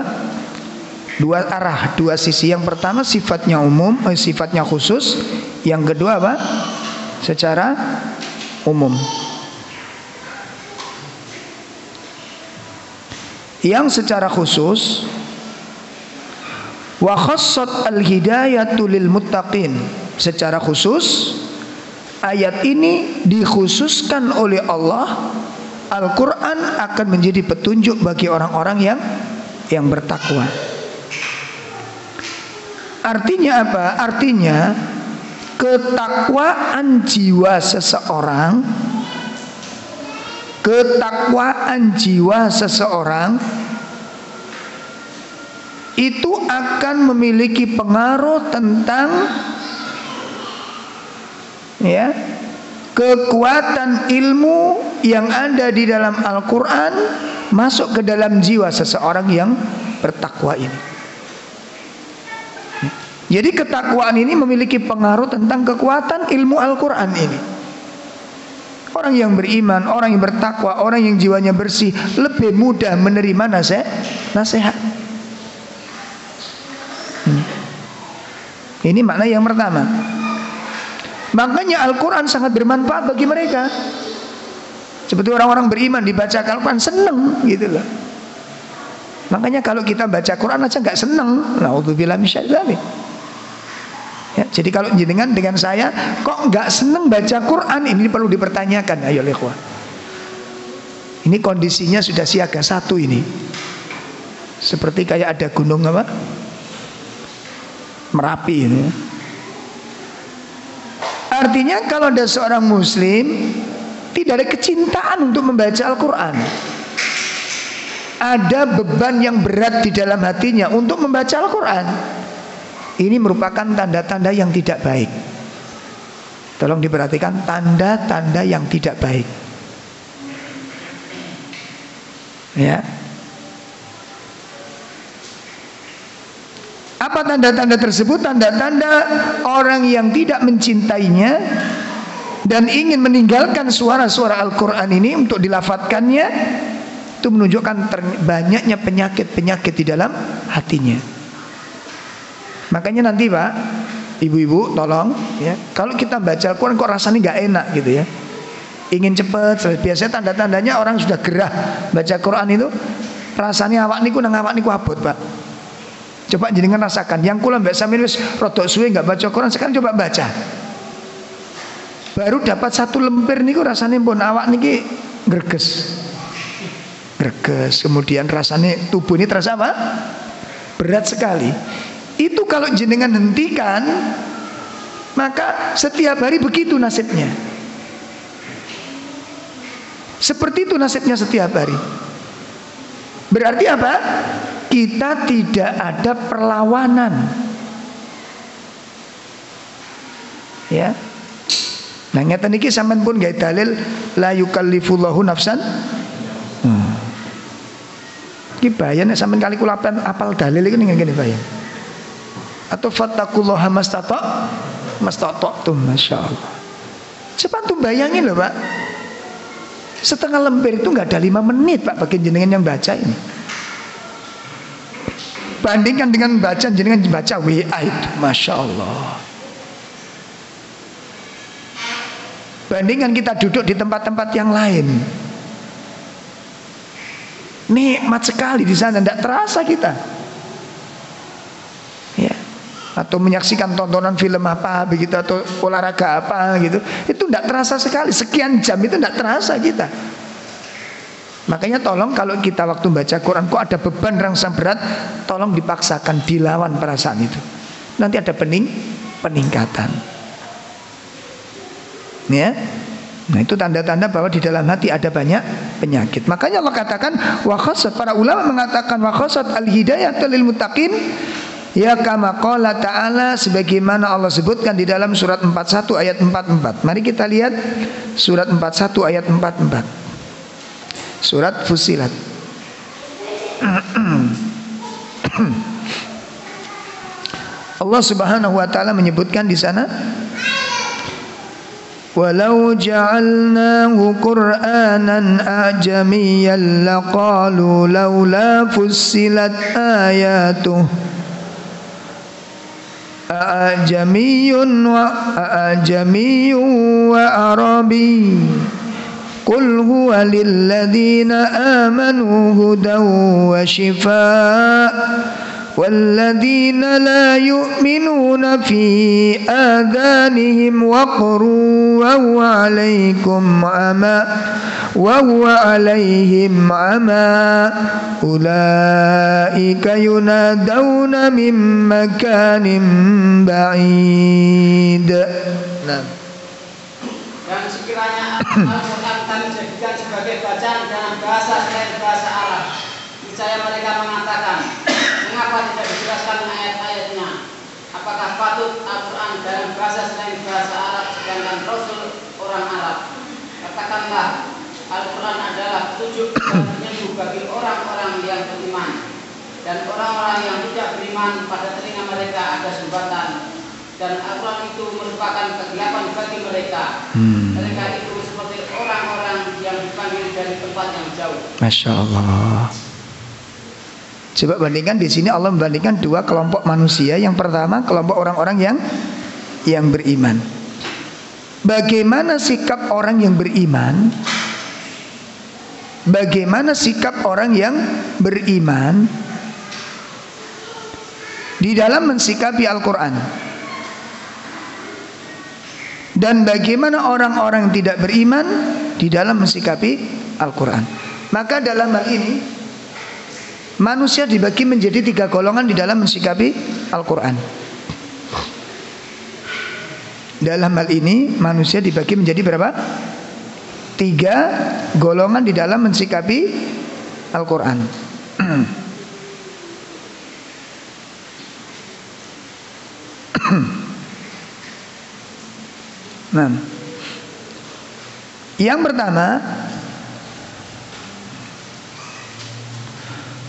arah, dua sisi. Yang pertama sifatnya umum, sifatnya khusus. Yang kedua apa? Secara umum. Yang secara khusus, wa khassat al-hidayatu lil muttaqin. Secara khusus, ayat ini dikhususkan oleh Allah. Al-Quran akan menjadi petunjuk bagi orang-orang yang bertakwa. Artinya apa? Artinya ketakwaan jiwa seseorang, ketakwaan jiwa seseorang itu akan memiliki pengaruh tentang kekuatan ilmu yang ada di dalam Al-Quran masuk ke dalam jiwa seseorang yang bertakwa ini. Jadi ketakwaan ini memiliki pengaruh tentang kekuatan ilmu Al-Quran ini. Orang yang beriman, orang yang bertakwa, orang yang jiwanya bersih lebih mudah menerima nasihat. Ini makna yang pertama. Makanya Al-Quran sangat bermanfaat bagi mereka. Seperti orang-orang beriman dibaca Al-Quran seneng gitu loh. Makanya kalau kita baca Quran aja nggak seneng, naudzubillah min syarri dzalik. Ya, jadi kalau jenengan dengan saya kok nggak seneng baca Quran, ini perlu dipertanyakan. Ayo ikhwah. Ini kondisinya sudah siaga satu ini. Seperti kayak ada gunung apa? Merapi ini. Artinya kalau ada seorang muslim tidak ada kecintaan untuk membaca Al-Quran. ada beban yang berat di dalam hatinya untuk membaca Al-Quran. Ini merupakan tanda-tanda yang tidak baik. Tolong diperhatikan, tanda-tanda yang tidak baik. Ya. Apa tanda-tanda tersebut? Tanda-tanda orang yang tidak mencintainya dan ingin meninggalkan suara-suara Al-Quran ini untuk dilafadzkannya, itu menunjukkan banyaknya penyakit-penyakit di dalam hatinya. Makanya nanti Pak, ibu-ibu tolong ya, kalau kita baca Al-Quran kok rasanya nggak enak gitu ya, ingin cepat. Biasanya tanda-tandanya orang sudah gerah baca Quran itu rasanya awak niku nang awak niku abot Pak. Coba jenengan rasakan. Yang kula mbak sampeyan wis rodok suwe nggak baca Quran, sekarang coba baca. Baru dapat satu lemper niku rasanya pun awak niki greges. Greges. Kemudian rasanya tubuh ini terasa apa? Berat sekali. Itu kalau jenengan hentikan, maka setiap hari begitu nasibnya. Seperti itu nasibnya setiap hari. Berarti apa? Kita tidak ada perlawanan. Ya. Nah ngeten iki sampean pun gawe dalil la yukallifullahu nafsan. Iki bayan nek sampean kali kula apal dalil iki ngene bayan. Atau fattaqullaha mastata'tum, masyaallah. Cepat tuh bayangin loh Pak. Setengah lembar itu nggak ada 5 menit Pak bagi jenengan yang baca ini. Bandingkan dengan baca jenengan baca WA itu, masya Allah. Bandingkan kita duduk di tempat-tempat yang lain, nikmat sekali di sana, tidak terasa kita. Ya. Atau menyaksikan tontonan film apa begitu atau olahraga apa gitu, itu tidak terasa sekali. Sekian jam itu tidak terasa kita. Makanya tolong kalau kita waktu baca Quran kok ada beban rasa berat, tolong dipaksakan, dilawan perasaan itu. Nanti ada peningkatan. Ya. Nah itu tanda-tanda bahwa di dalam hati ada banyak penyakit. Makanya Allah katakan wa khasat, para ulama mengatakan wa khasat al-hidayah lil muttaqin. Ya kama qala ta'ala, sebagaimana Allah sebutkan di dalam surat 41 ayat 44. Mari kita lihat surat 41 ayat 44. Surat Fussilat. Allah Subhanahu wa taala menyebutkan di sana, walau ja'alnahu qur'anan a'jamiyyan laqalu laula fussilat ayatuh a'jamiyyun wa arabi. Qul huwa lilladzina amanu hudan wa shifaa walladzina la yu'minuna fi adhanihim waqru wa huwa alaihim ama ulaika yunadawna min makanin ba'id. Nah, dan sekiranya Al-Quran kami jadikan sebagai bacaan dalam bahasa selain bahasa Arab, niscaya mereka mengatakan, mengapa tidak dijelaskan ayat-ayatnya? Apakah patut Al-Quran dalam bahasa selain bahasa Arab sedangkan Rasul orang Arab? Katakanlah, Al-Quran adalah petunjuk dan penyembuh bagi orang-orang yang beriman, dan orang-orang yang tidak beriman pada telinga mereka ada sumbatan. Dan Al-Quran itu merupakan kegelapan bagi mereka. Mereka itu seperti orang-orang yang dipanggil dari tempat yang jauh. Masya Allah. Coba bandingkan di sini Allah membandingkan dua kelompok manusia. Yang pertama kelompok orang-orang yang beriman. Bagaimana sikap orang yang beriman? Bagaimana sikap orang yang beriman di dalam mensikapi Al-Quran? Dan bagaimana orang-orang yang tidak beriman di dalam mensikapi Al-Quran? Maka dalam hal ini manusia dibagi menjadi 3 golongan di dalam mensikapi Al-Quran. Dalam hal ini manusia dibagi menjadi berapa? 3 golongan di dalam mensikapi Al-Quran. Nah, yang pertama,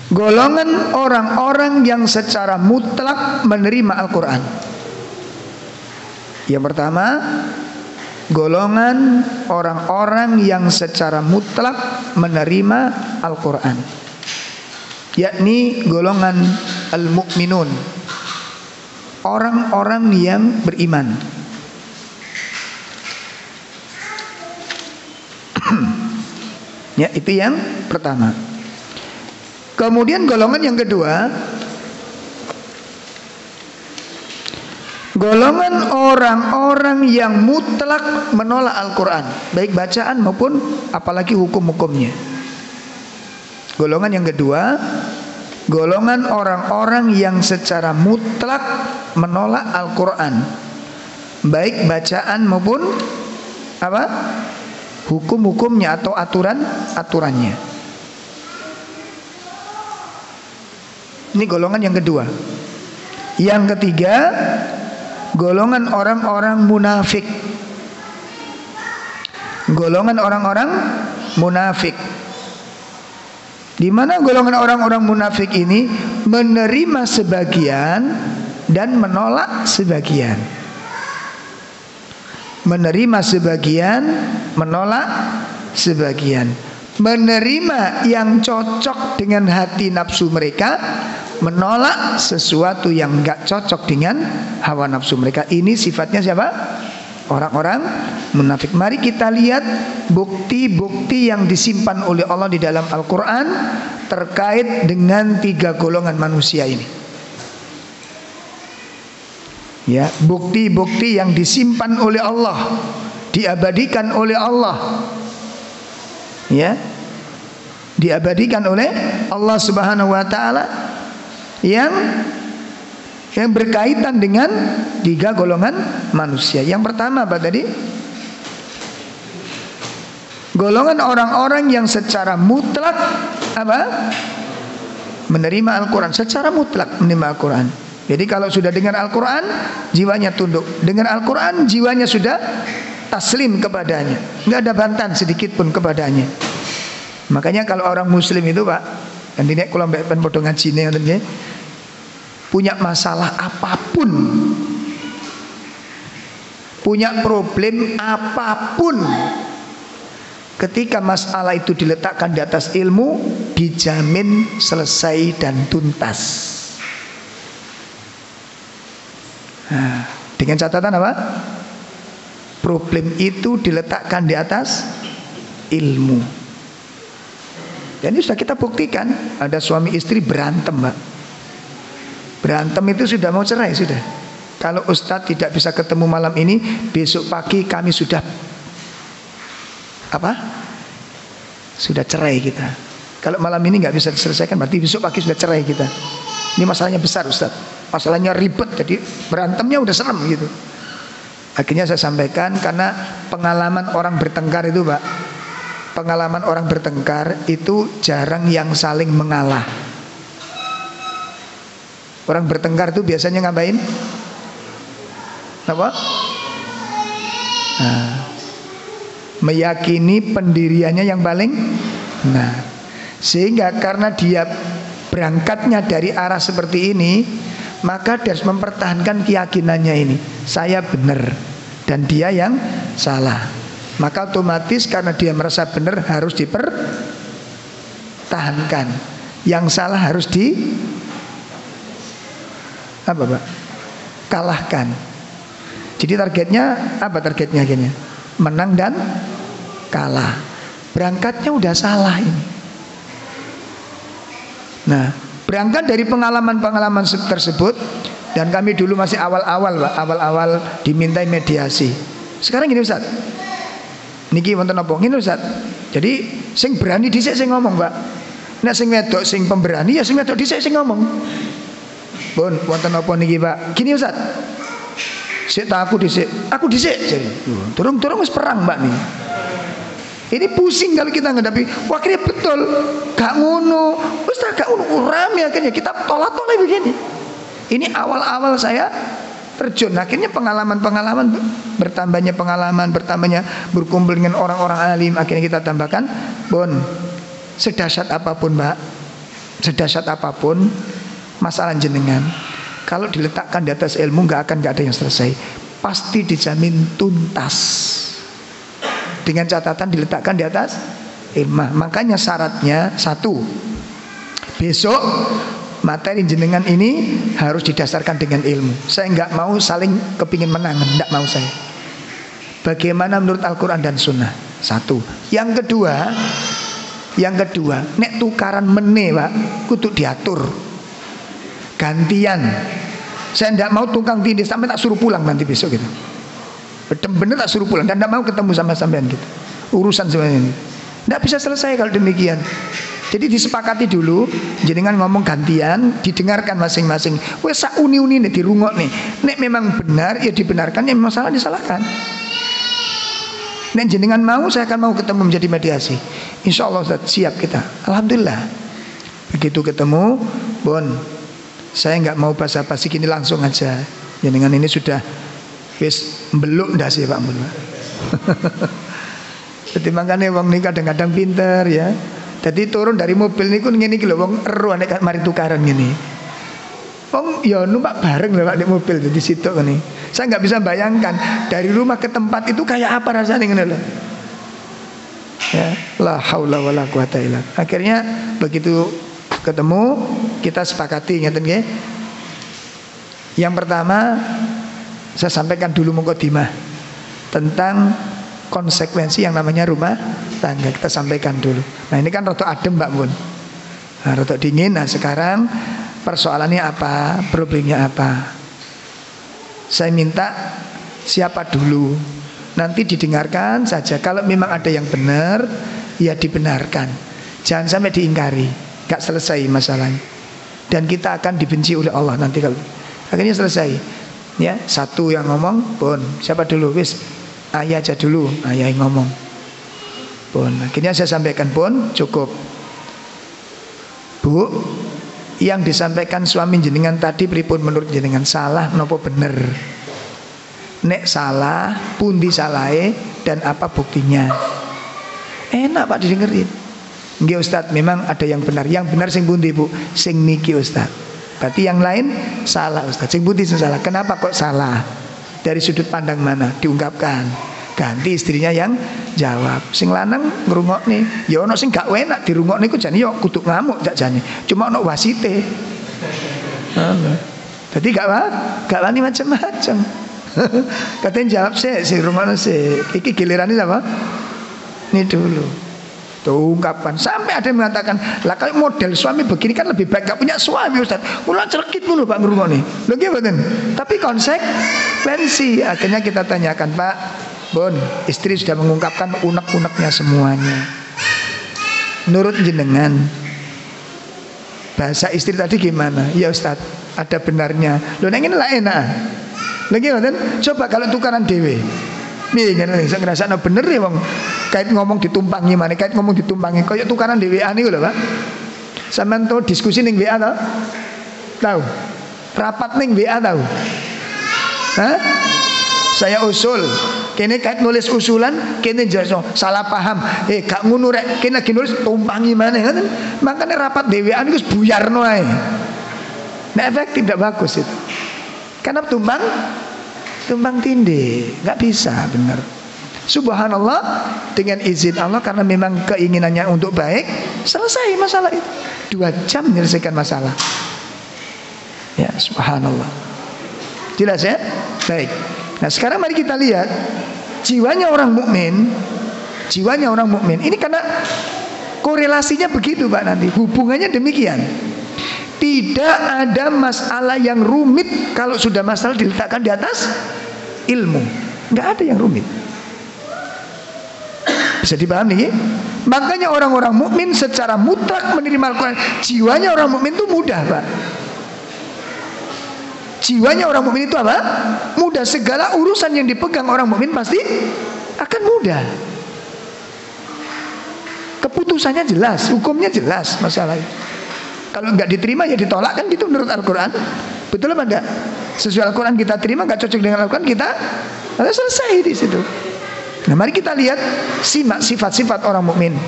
golongan orang-orang yang secara mutlak menerima Al-Quran. Yang pertama, golongan orang-orang yang secara mutlak menerima Al-Quran, yakni golongan al-mu'minun, orang-orang yang beriman. Ya, itu yang pertama. Kemudian golongan yang kedua, golongan orang-orang yang mutlak menolak Al-Quran, baik bacaan maupun apalagi hukum-hukumnya. Golongan yang kedua, golongan orang-orang yang secara mutlak menolak Al-Quran, baik bacaan maupun apa? Hukum-hukumnya atau aturan-aturannya. Ini golongan yang kedua. Yang ketiga, golongan orang-orang munafik. Golongan orang-orang munafik. Di mana golongan orang-orang munafik ini menerima sebagian dan menolak sebagian. Menerima sebagian, menolak sebagian. Menerima yang cocok dengan hati nafsu mereka, menolak sesuatu yang enggak cocok dengan hawa nafsu mereka. Ini sifatnya siapa? Orang-orang munafik. Mari kita lihat bukti-bukti yang disimpan oleh Allah di dalam Al-Quran terkait dengan tiga golongan manusia ini. Ya, bukti-bukti yang disimpan oleh Allah, diabadikan oleh Allah, ya, diabadikan oleh Allah Subhanahu wa taala yang berkaitan dengan tiga golongan manusia. Yang pertama apa tadi? Golongan orang-orang yang secara mutlak apa? Menerima Al-Quran, secara mutlak menerima Al-Quran. Jadi kalau sudah dengar Al-Quran, jiwanya tunduk. Dengar Al-Quran, jiwanya sudah taslim kepadanya, nggak ada bantahan sedikit pun kepadanya. Makanya kalau orang Muslim itu Pak, dan ini kalau mbak podo ngajine punya masalah apapun, punya problem apapun, ketika masalah itu diletakkan di atas ilmu, dijamin selesai dan tuntas. Nah, dengan catatan apa? Problem itu diletakkan di atas ilmu. Dan ini sudah kita buktikan. Ada suami istri berantem Mbak. Berantem itu sudah mau cerai sudah. Kalau Ustadz tidak bisa ketemu malam ini, besok pagi kami sudah apa? Sudah cerai kita. Kalau malam ini nggak bisa diselesaikan, berarti besok pagi sudah cerai kita. Ini masalahnya besar Ustadz. Masalahnya ribet, jadi berantemnya udah serem gitu. Akhirnya saya sampaikan, karena pengalaman orang bertengkar itu Pak, pengalaman orang bertengkar itu jarang yang saling mengalah. Orang bertengkar itu biasanya ngapain? Apa? Nah, meyakini pendiriannya yang paling benar. Sehingga karena dia berangkatnya dari arah seperti ini, maka dia harus mempertahankan keyakinannya ini. Saya benar dan dia yang salah. Maka otomatis karena dia merasa benar harus dipertahankan. Yang salah harus apa Pak? Kalahkan. Jadi targetnya apa targetnya akhirnya? Menang dan kalah. Berangkatnya udah salah ini. Nah, berangkat dari pengalaman-pengalaman tersebut, dan kami dulu masih awal-awal Pak, awal-awal dimintai mediasi. Sekarang gini Ustaz, niki wonten napa? Ngene Ustaz. Jadi sing berani dhisik sing ngomong Pak. Nek sing wedok sing pemberani ya sing wedok dhisik sing ngomong. Pun wonten napa niki Pak? Gini Ustaz. Sik tak aku dhisik. Aku dhisik. Turung-turung wis perang Mbak nih. Ini pusing kalau kita menghadapi. Wah kira betul, gak ngono. Ustaz gak rame akhirnya kita tolak-tolak begini. Ini awal-awal saya terjun, akhirnya pengalaman-pengalaman, bertambahnya pengalaman, bertambahnya berkumpul dengan orang-orang alim, akhirnya kita tambahkan, Bon, sedahsyat apapun Mbak, sedahsyat apapun masalah jenengan, kalau diletakkan di atas ilmu nggak ada yang selesai, pasti dijamin tuntas. Dengan catatan diletakkan di atas ilmu. Makanya syaratnya satu, besok materi jenengan ini harus didasarkan dengan ilmu. Saya nggak mau saling kepingin menang, nggak mau saya. Bagaimana menurut Al-Quran dan Sunnah? Satu. Yang kedua, nek tukaran meneh Pak, kudu diatur. Gantian. Saya nggak mau tukang tindih sampai tak suruh pulang nanti besok gitu. Bener tak suruh pulang dan nggak mau ketemu sama sampean gitu. Urusan semuanya ini nggak bisa selesai kalau demikian. Jadi disepakati dulu, jenengan ngomong gantian, didengarkan masing-masing. Wes sak uni-uni nih dirungok nih. Nek memang benar ya dibenarkan, ya memang salah disalahkan. Nek jenengan mau, saya akan mau ketemu menjadi mediasi. Insya Allah Ustaz, siap kita. Alhamdulillah. Begitu ketemu, Bon, saya nggak mau basa-basi gini, langsung aja. Jenengan ini sudah wis mbeluk ndak sih Pak Mun. Jadi makanya wong ini kadang-kadang pinter ya. Jadi turun dari mobil niku ngene iki lho wong ero nek mari tukaran ngene. Wong ya numpak bareng lho Pak di mobil di situ ngene. Saya nggak bisa bayangkan dari rumah ke tempat itu kayak apa rasanya ngene lho. Ya, la haula wala quwata illa. Akhirnya begitu ketemu kita sepakati ngeten nggih. Yang pertama saya sampaikan dulu mukadimah tentang konsekuensi yang namanya rumah tangga, kita sampaikan dulu. Nah ini kan rotok adem Mbak Mun, nah, rotok dingin. Nah sekarang persoalannya apa, problemnya apa. Saya minta siapa dulu, nanti didengarkan saja. Kalau memang ada yang benar, ya dibenarkan. Jangan sampai diingkari, gak selesai masalahnya. Dan kita akan dibenci oleh Allah nanti kalau akhirnya selesai. Ya, satu yang ngomong, Bon, siapa dulu? Wis, ayah aja dulu, ayah yang ngomong. Bon, akhirnya saya sampaikan, Bon, cukup. Bu, yang disampaikan suami jenengan tadi pripun menurut jenengan, salah nopo bener? Nek salah, pundi salahe dan apa buktinya? Enak Pak didengerin. Nggih Ustaz, memang ada yang benar. Yang benar sing pundi Bu? Sing niki Ustaz. Berarti yang lain salah Ustaz. Sing pundi sing salah? Kenapa kok salah? Dari sudut pandang mana? Diungkapkan. Ganti istrinya yang jawab. Sing lanang ngrungokne, ya ono sing gak enak dirungokne iku jane ya kudu ngamuk jak jane. Cuma ono wasite. Jadi gak wani macam-macam. Katanya jawab si rungokne sih. Iki gilirannya apa? Ini dulu. Tuh ungkapan. Sampai ada yang mengatakan, lah kalau model suami begini kan lebih baik gak punya suami Ustaz. Ulah cerkit mulu Pak ngrungokne. Lho nggih mboten. Tapi konsekuensi. Akhirnya kita tanyakan, Pak, Bon, istri sudah mengungkapkan unek-uneknya semuanya. Menurut jenengan, bahasa istri tadi gimana? Ya Ustaz, ada benarnya. Lho nek ngene lah enak. Lho nggih mboten. Coba kalau tukaran dhewe. Piye ngene sing ngrasakno bener ya wong kait ngomong ditumpangi maneh, kait ngomong ditumpangi kaya tukaran di WA niku lho Pak. Sampeyan to diskusi ning WA to? Tahu? Rapat ning WA tahu? Hah? Saya usul, kene kait nulis usulan, kene jasa salah paham. Gak ngono rek, kene lagi nulis tumpangi maneh ngoten. Makane rapat di WA niku wis buyarno ae. Nek efektif tidak bagus itu. Karena tumbang tindih, nggak bisa benar. Subhanallah, dengan izin Allah karena memang keinginannya untuk baik, selesai masalah itu. 2 jam menyelesaikan masalah. Ya, subhanallah. Jelas ya? Baik. Nah, sekarang mari kita lihat jiwanya orang mukmin. Jiwanya orang mukmin. Ini karena korelasinya begitu, Pak, nanti. Hubungannya demikian. Tidak ada masalah yang rumit kalau sudah masalah diletakkan di atas ilmu. Nggak ada yang rumit. Bisa dipahami ya? Makanya orang-orang mukmin secara mutlak menerima Al-Quran. Jiwanya orang mukmin itu mudah, Pak. Jiwanya orang mukmin itu apa? Mudah. Segala urusan yang dipegang orang mukmin pasti akan mudah. Keputusannya jelas, hukumnya jelas masalah itu. Kalau nggak diterima ya ditolak, kan gitu menurut Al-Quran. Betul apa enggak? Sesuai Al-Quran kita terima, nggak cocok dengan Al-Quran kita selesai di situ. Nah, mari kita lihat simak sifat-sifat orang mukmin.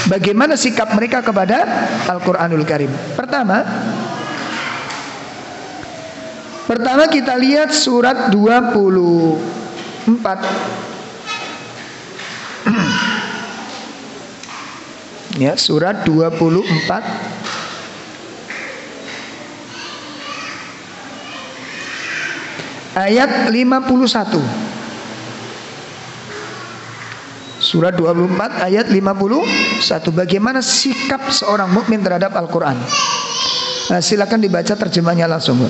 Bagaimana sikap mereka kepada Al-Quranul Karim. Pertama kita lihat surat 24. Ya, surat 24 ayat 51. Surat 24 ayat 51. Bagaimana sikap seorang mukmin terhadap Al-Quran? Nah, silakan dibaca terjemahnya langsung.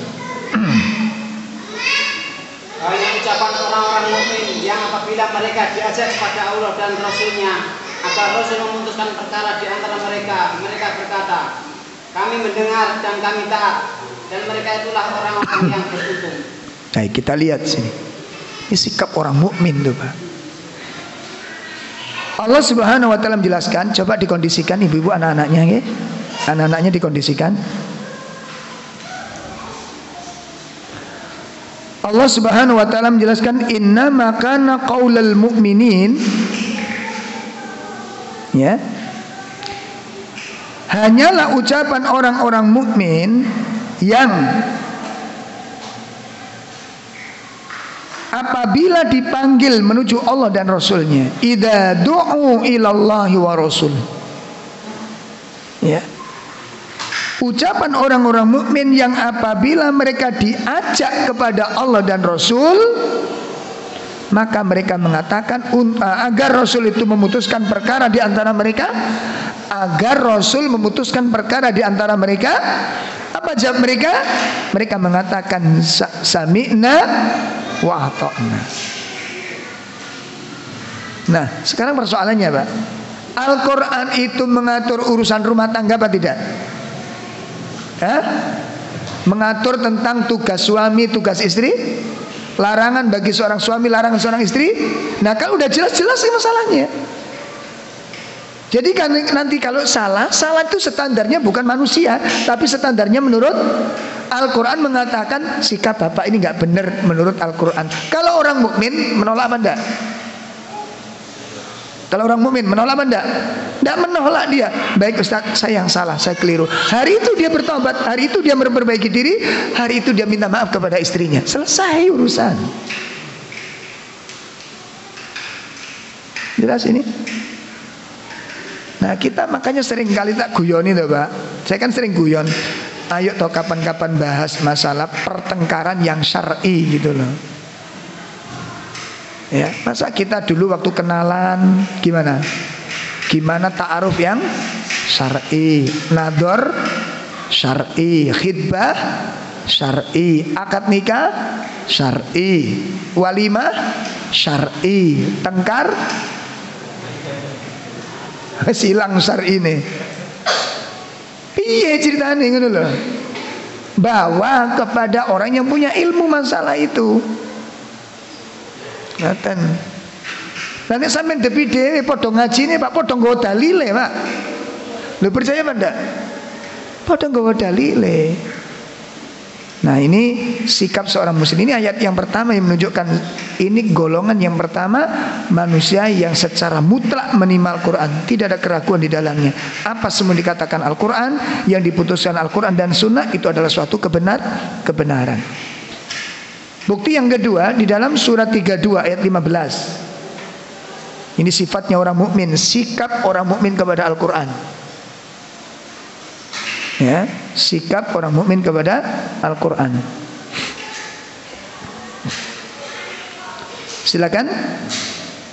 Hanya ucapan orang-orang mukmin yang apabila mereka diajak kepada Allah dan Rasul-Nya agar Rasul memutuskan perkara di antara mereka, mereka berkata, kami mendengar dan kami taat, dan mereka itulah orang-orang yang beruntung. Baik, kita lihat sini. Ini sikap orang mukmin tuh, Pak. Allah Subhanahu wa taala menjelaskan, coba dikondisikan ibu-ibu anak-anaknya, ya. Anak-anaknya dikondisikan. Allah Subhanahu wa taala menjelaskan, inna makana qaulal mu'minin, ya, hanyalah ucapan orang-orang mukmin yang apabila dipanggil menuju Allah dan Rasulnya, idza du'u ilallahi wa rasul, ya, ucapan orang-orang mukmin yang apabila mereka diajak kepada Allah dan Rasul, maka mereka mengatakan agar Rasul itu memutuskan perkara di antara mereka, agar Rasul memutuskan perkara di antara mereka. Apa jawab mereka? Mereka mengatakan sami'na wa ata'na. Nah, sekarang persoalannya, Pak, Al-Quran itu mengatur urusan rumah tangga apa tidak? Mengatur tentang tugas suami, tugas istri, larangan bagi seorang suami, larangan seorang istri. Nah, kan udah jelas-jelas masalahnya. Jadi kan nanti kalau salah itu standarnya bukan manusia, tapi standarnya menurut Al-Quran mengatakan sikap bapak ini nggak benar menurut Al-Quran. Kalau orang mukmin menolak apa enggak? Kalau orang mukmin menolak apa enggak? Enggak menolak dia. Baik Ustaz, saya yang salah, saya keliru. Hari itu dia bertobat, hari itu dia memperbaiki diri, hari itu dia minta maaf kepada istrinya. Selesai urusan. Jelas ini? Nah, kita makanya sering kali tak guyoni tuh, Pak. Saya kan sering guyon. Ayo toh kapan-kapan bahas masalah pertengkaran yang syar'i gitu loh. Ya, masa kita dulu waktu kenalan gimana? Gimana ta'aruf yang syar'i, nador syar'i, khidbah syar'i, akad nikah syar'i, walimah syar'i, tengkar silang syar'i ini. Piye ceritanya ngono lho. Bawa kepada orang yang punya ilmu masalah itu. Ngaten. Lah nek sampean depi dhewe padha ngajine Pak, padha nggawa dalile, Pak. Lho percaya apa ndak? Padha nggawa dalile. Nah, ini sikap seorang muslim. Ini ayat yang pertama yang menunjukkan ini golongan yang pertama, manusia yang secara mutlak menimba Al-Quran, tidak ada keraguan di dalamnya. Apa semua dikatakan Al-Quran, yang diputuskan Al-Quran dan Sunnah itu adalah suatu kebenaran. Bukti yang kedua di dalam surat 32 ayat 15. Ini sifatnya orang mukmin, sikap orang mukmin kepada Al-Quran. Ya, sikap orang mukmin kepada Al-Quran. Silakan.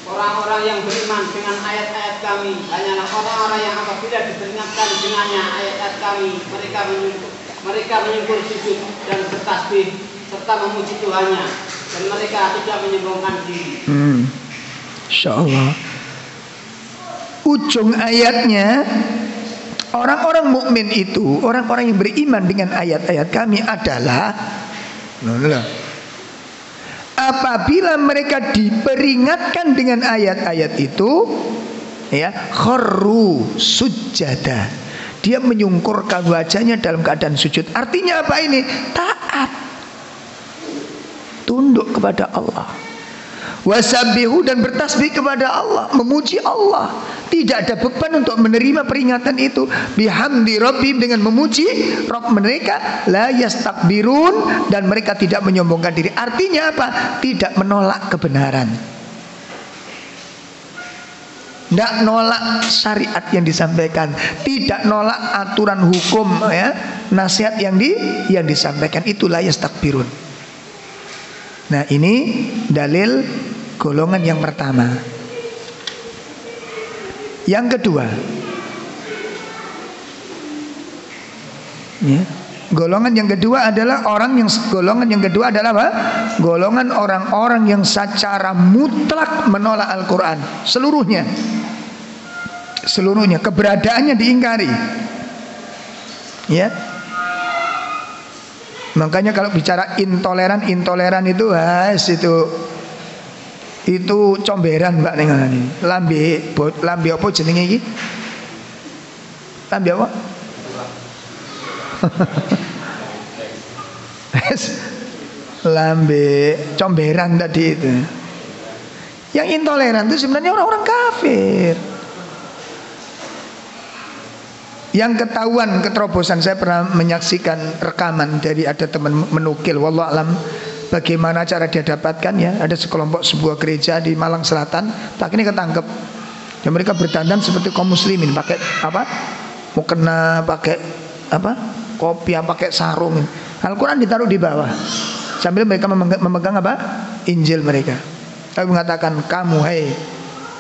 Orang-orang yang beriman dengan ayat-ayat kami hanyalah orang-orang yang apabila diperingatkan dengannya ayat-ayat kami, mereka menyungkur sujud dan bertasbih serta memuji Tuhannya, dan mereka tidak menyombongkan diri. Insyaallah. Ujung ayatnya, orang-orang mukmin itu, orang-orang yang beriman dengan ayat-ayat kami adalah apabila mereka diperingatkan dengan ayat-ayat itu, ya, kharru sujada, Dia menyungkurkan wajahnya dalam keadaan sujud. Artinya apa ini? Taat, tunduk kepada Allah. Wasabbihu, dan bertasbih kepada Allah, memuji Allah. Tidak ada beban untuk menerima peringatan itu. Bihamdi rabbihim, dengan memuji Rabb mereka. La yastakbirun, dan mereka tidak menyombongkan diri. Artinya apa? Tidak menolak kebenaran, tidak nolak syariat yang disampaikan, tidak nolak aturan hukum, ya, nasihat yang disampaikan. Itulah yastakbirun. Nah, ini dalil golongan yang pertama. Yang kedua, ya, golongan yang kedua adalah apa? Golongan orang-orang yang secara mutlak menolak Al-Quran seluruhnya, keberadaannya diingkari. Ya, makanya kalau bicara intoleran itu comberan Mbak Nengani. Lambe apa jenenge iki? Lambe apa? Lambe comberan tadi itu. Yang intoleran itu sebenarnya orang-orang kafir. Yang ketahuan keterobosan, saya pernah menyaksikan rekaman dari ada teman menukil, wallahu alam bagaimana cara dia dapatkan, ya. Ada sebuah gereja di Malang Selatan, tak ini ketangkep. Ya, mereka berdandan seperti kaum muslimin, pakai apa? Mukena, pakai apa? Kopiah, pakai sarung. Al-Quran ditaruh di bawah. Sambil mereka memegang apa? Injil mereka. Tapi mengatakan, kamu, hei,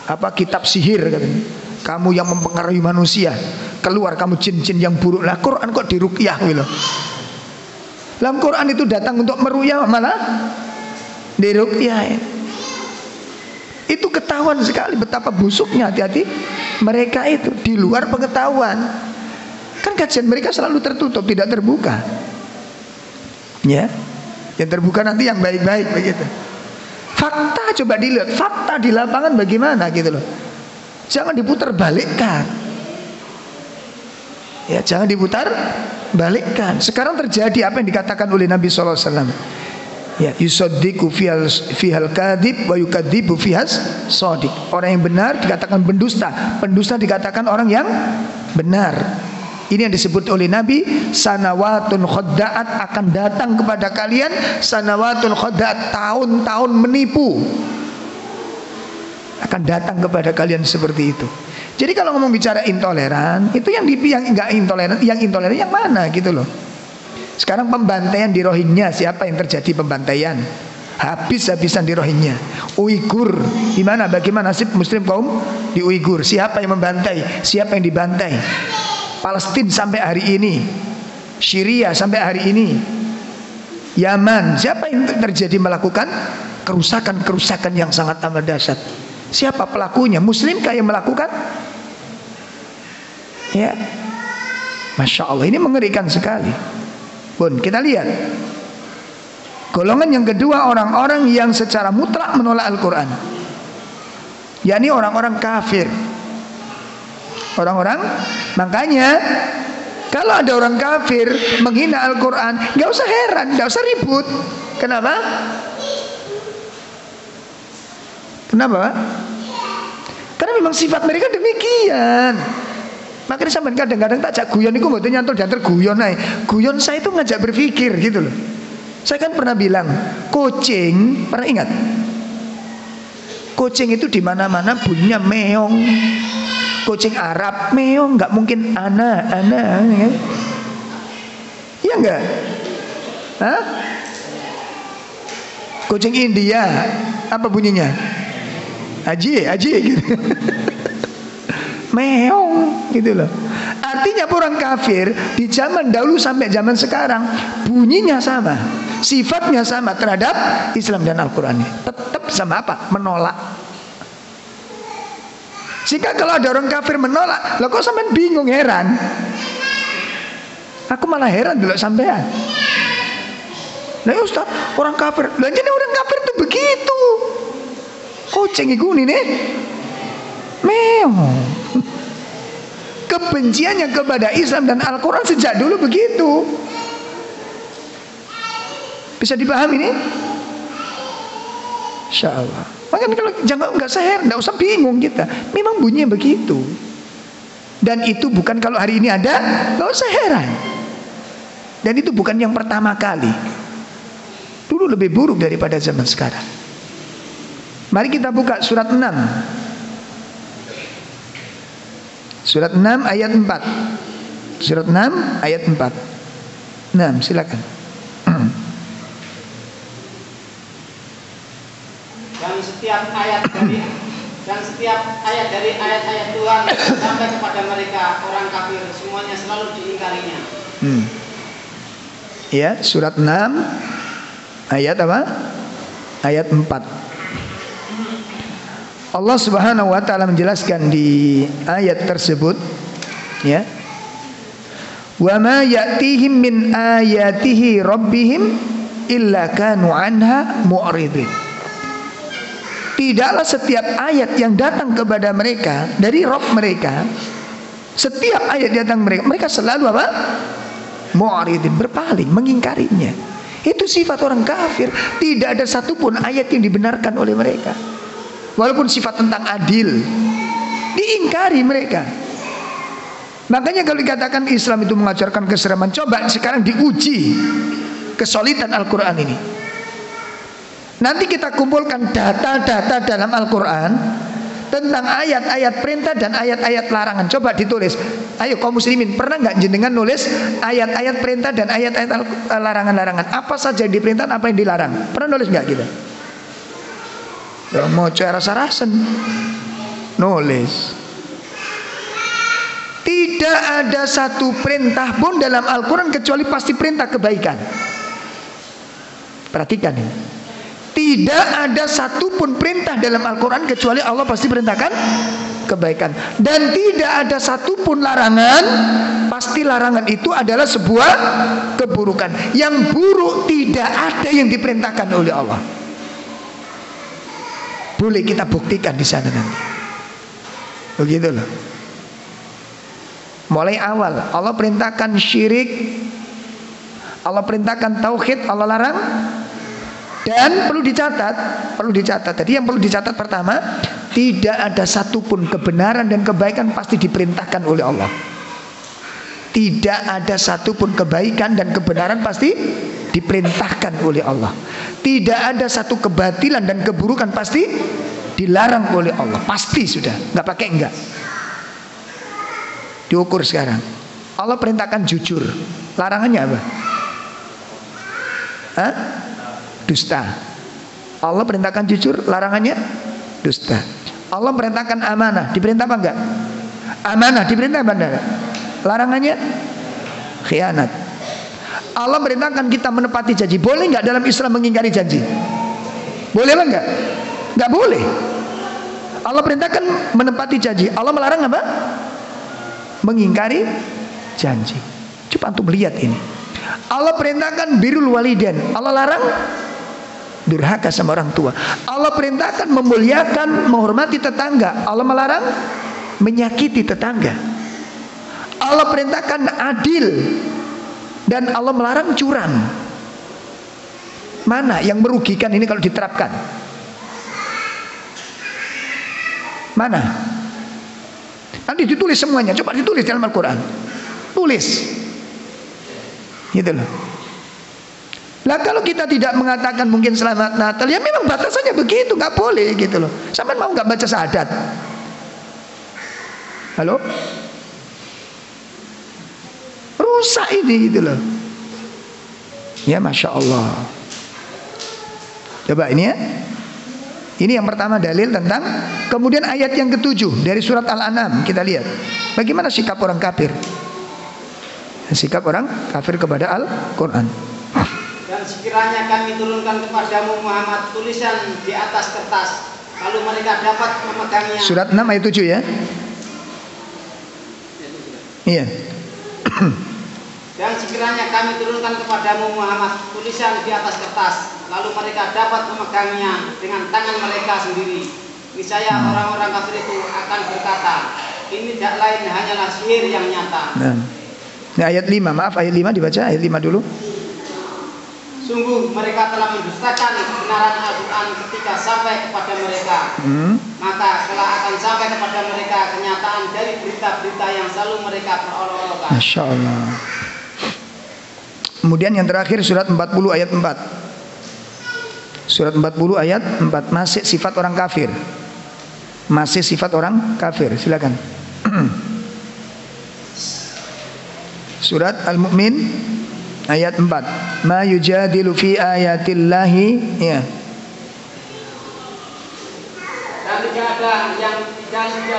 apa, kitab sihir, katanya. Kamu yang mempengaruhi manusia, keluar kamu jin-jin yang buruk. Lah Quran kok diruqyah gitu. Dalam Quran itu datang untuk meruqyah, malah diruqyah. Itu ketahuan sekali betapa busuknya. Hati-hati mereka itu di luar pengetahuan. Kan kajian mereka selalu tertutup, tidak terbuka. Ya, yang terbuka nanti yang baik-baik begitu. Fakta coba dilihat, fakta di lapangan bagaimana gitu loh. Jangan diputar balikkan. Ya, jangan diputar balikkan. Sekarang terjadi apa yang dikatakan oleh Nabi sallallahu alaihi wasallam. Ya, yusaddiqu fihal kadhib wa yukadzibu fihas shadiq. Orang yang benar dikatakan pendusta, pendusta dikatakan orang yang benar. Ini yang disebut oleh Nabi, sanawatun khadda'at, akan datang kepada kalian sanawatun khadda'at, tahun-tahun menipu akan datang kepada kalian seperti itu. Jadi kalau ngomong bicara intoleran, itu yang enggak intoleran, yang intoleran yang mana gitu loh. Sekarang pembantaian di Rohingya, siapa yang terjadi pembantaian? Habis-habisan di Rohingya. Uighur, gimana, bagaimana nasib muslim kaum di Uighur? Siapa yang membantai? Siapa yang dibantai? Palestina sampai hari ini, Syria sampai hari ini, Yaman, siapa yang terjadi melakukan kerusakan-kerusakan yang sangat amat dahsyat? Siapa pelakunya? Muslimkah yang melakukan? Ya, Masya Allah, ini mengerikan sekali. Pun kita lihat golongan yang kedua, orang-orang yang secara mutlak menolak Al-Quran, yakni orang-orang kafir. Orang-orang, makanya kalau ada orang kafir menghina Al-Quran, gak usah heran, gak usah ribut. Kenapa? Kenapa? Karena memang sifat mereka demikian. Makanya sampean kadang-kadang tak jak guyon iku mboten nyantol diantar guyon ae. Guyon saya itu ngajak berpikir gitu loh. Saya kan pernah bilang, kucing, pernah ingat? Kucing itu di mana-mana bunyinya meong. Kucing Arab meong, nggak mungkin ana, ya. Iya enggak? Hah? Kucing India apa bunyinya? Aji gitu. Meong gitu loh. Artinya orang kafir di zaman dahulu sampai zaman sekarang bunyinya sama, sifatnya sama terhadap Islam dan Al-Quran. Tetap sama apa? Menolak. Jika kalau ada orang kafir menolak, lo kok sampean bingung, heran? Aku malah heran dulu sampean. Nah Ustaz, orang kafir, lah jadi orang kafir itu begitu. Kucing iku nih, meong. kebenciannya kepada Islam dan Al-Quran sejak dulu begitu. Bisa dipahami ini? Insya Allah. Makanya kalau jangan nggak seher, nggak usah bingung kita. Memang bunyinya begitu. Dan itu bukan kalau hari ini ada, nggak usah heran. Dan itu bukan yang pertama kali. Dulu lebih buruk daripada zaman sekarang. Mari kita buka surat 6. Surat 6 ayat 4. Surat 6 ayat 4. 6, silakan. Dan setiap ayat dari ayat-ayat Tuhan sampai kepada mereka orang kafir semuanya selalu diingkarinya. Ya, surat 6 ayat apa? Ayat 4. Allah Subhanahu wa taala menjelaskan di ayat tersebut, ya. Wa ma ya'tihim min ayatihi rabbihim illa kanu anha mu'ridin. Tidaklah setiap ayat yang datang kepada mereka dari Rabb mereka, setiap ayat datang mereka selalu apa? Mu'ridin, berpaling, mengingkarinya. Itu sifat orang kafir. Tidak ada satupun ayat yang dibenarkan oleh mereka. Walaupun sifat tentang adil, diingkari mereka. Makanya kalau dikatakan Islam itu mengajarkan keseraman, coba sekarang diuji kesolidan Al-Quran ini. Nanti kita kumpulkan data-data dalam Al-Quran tentang ayat-ayat perintah dan ayat-ayat larangan. Coba ditulis. Ayo kaum muslimin, pernah nggak jenengan nulis ayat-ayat perintah dan ayat-ayat larangan-larangan? Apa saja yang diperintah, apa yang dilarang? Pernah nulis nggak kita? Ya, mau cara sarasen nulis. Tidak ada satu perintah pun dalam Al-Quran kecuali pasti perintah kebaikan. Perhatikan ini. Tidak ada satupun perintah dalam Al-Quran kecuali Allah pasti perintahkan kebaikan. Dan tidak ada satupun larangan, pasti larangan itu adalah sebuah keburukan. Yang buruk tidak ada yang diperintahkan oleh Allah. Boleh kita buktikan di sana nanti. Begitu loh. Mulai awal Allah perintahkan syirik, Allah perintahkan tauhid, Allah larang. Dan perlu dicatat tadi yang perlu dicatat pertama, tidak ada satupun kebenaran dan kebaikan pasti diperintahkan oleh Allah. Tidak ada satupun kebaikan dan kebenaran pasti diperintahkan oleh Allah. Tidak ada satu kebatilan dan keburukan pasti dilarang oleh Allah. Pasti sudah, nggak pakai enggak. Diukur sekarang. Allah perintahkan jujur, larangannya apa? Hah? Dusta. Allah perintahkan jujur, larangannya dusta. Allah perintahkan amanah, diperintah apa enggak? Amanah, diperintah apa enggak? Larangannya khianat. Allah perintahkan kita menepati janji. Boleh enggak dalam Islam mengingkari janji? Boleh apa enggak? Enggak boleh. Allah perintahkan menepati janji. Allah melarang apa? Mengingkari janji. Coba antum lihat ini. Allah perintahkan birrul walidain. Allah larang durhaka sama orang tua. Allah perintahkan memuliakan, menghormati tetangga. Allah melarang menyakiti tetangga. Allah perintahkan adil dan Allah melarang curang. Mana yang merugikan ini kalau diterapkan? Mana? Nanti ditulis semuanya. Coba ditulis dalam Al-Quran. Tulis. Gitu loh. Lah kalau kita tidak mengatakan mungkin selamat Natal, ya memang batasannya begitu, nggak boleh gitu loh. Sampai mau nggak baca syahadat? Halo? Rusak ini gitu loh. Ya Masya Allah. Coba ini ya. Ini yang pertama dalil tentang. Kemudian ayat yang ketujuh dari surat Al-An'am kita lihat. Bagaimana sikap orang kafir? Sikap orang kafir kepada Al-Quran. Dan sekiranya kami turunkan kepadamu Muhammad tulisan di atas kertas, lalu mereka dapat memegangnya. Surat 6 ayat 7 ya. Iya. Dan sekiranya kami turunkan kepadamu Muhammad tulisan di atas kertas, lalu mereka dapat memegangnya dengan tangan mereka sendiri. Niscaya orang-orang kafir itu akan berkata, ini tidak lain hanyalah sihir yang nyata. Nah. Ini ayat 5, maaf ayat 5 dibaca, ayat 5 dulu. Sungguh mereka telah mendustakan kebenaran Al-Quran ketika sampai kepada mereka. Maka kelak akan sampai kepada mereka kenyataan dari berita-berita yang selalu mereka perolok-olokkan. Masya Allah. Kemudian yang terakhir surat 40 ayat 4. Surat 40 ayat 4, masih sifat orang kafir. Masih sifat orang kafir. Silakan. Surat Al-Mu'min ayat 4. Ma yujadilu fi ayatillahi, ya. Dan tidak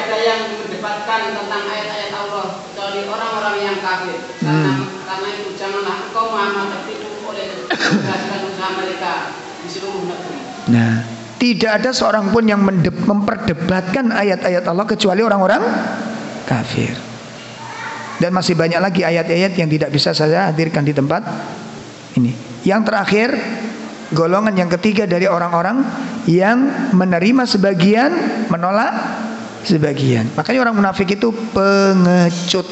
ada yang mendebatkan tentang ayat-ayat Allah kecuali orang-orang yang kafir. Karena itu janganlah engkau Muhammad tertipu oleh keberhasilan usaha mereka di seluruh negeri. Nah, tidak ada seorang pun yang memperdebatkan ayat-ayat Allah kecuali orang-orang kafir. Dan masih banyak lagi ayat-ayat yang tidak bisa saya hadirkan di tempat ini. Yang terakhir, golongan yang ketiga dari orang-orang yang menerima sebagian, menolak sebagian. Makanya orang munafik itu pengecut.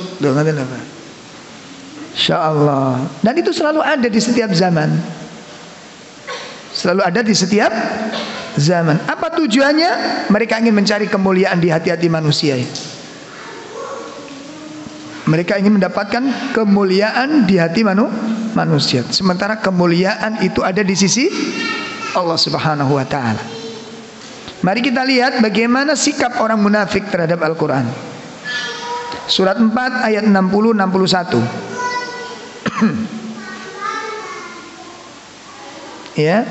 Insya Allah. Dan itu selalu ada di setiap zaman. Selalu ada di setiap zaman. Apa tujuannya? Mereka ingin mencari kemuliaan di hati-hati manusia. Mereka ingin mendapatkan kemuliaan di hati manusia. Sementara kemuliaan itu ada di sisi Allah Subhanahu wa ta'ala. Mari kita lihat bagaimana sikap orang munafik terhadap Al-Quran. Surat 4 ayat 60-61. Ya.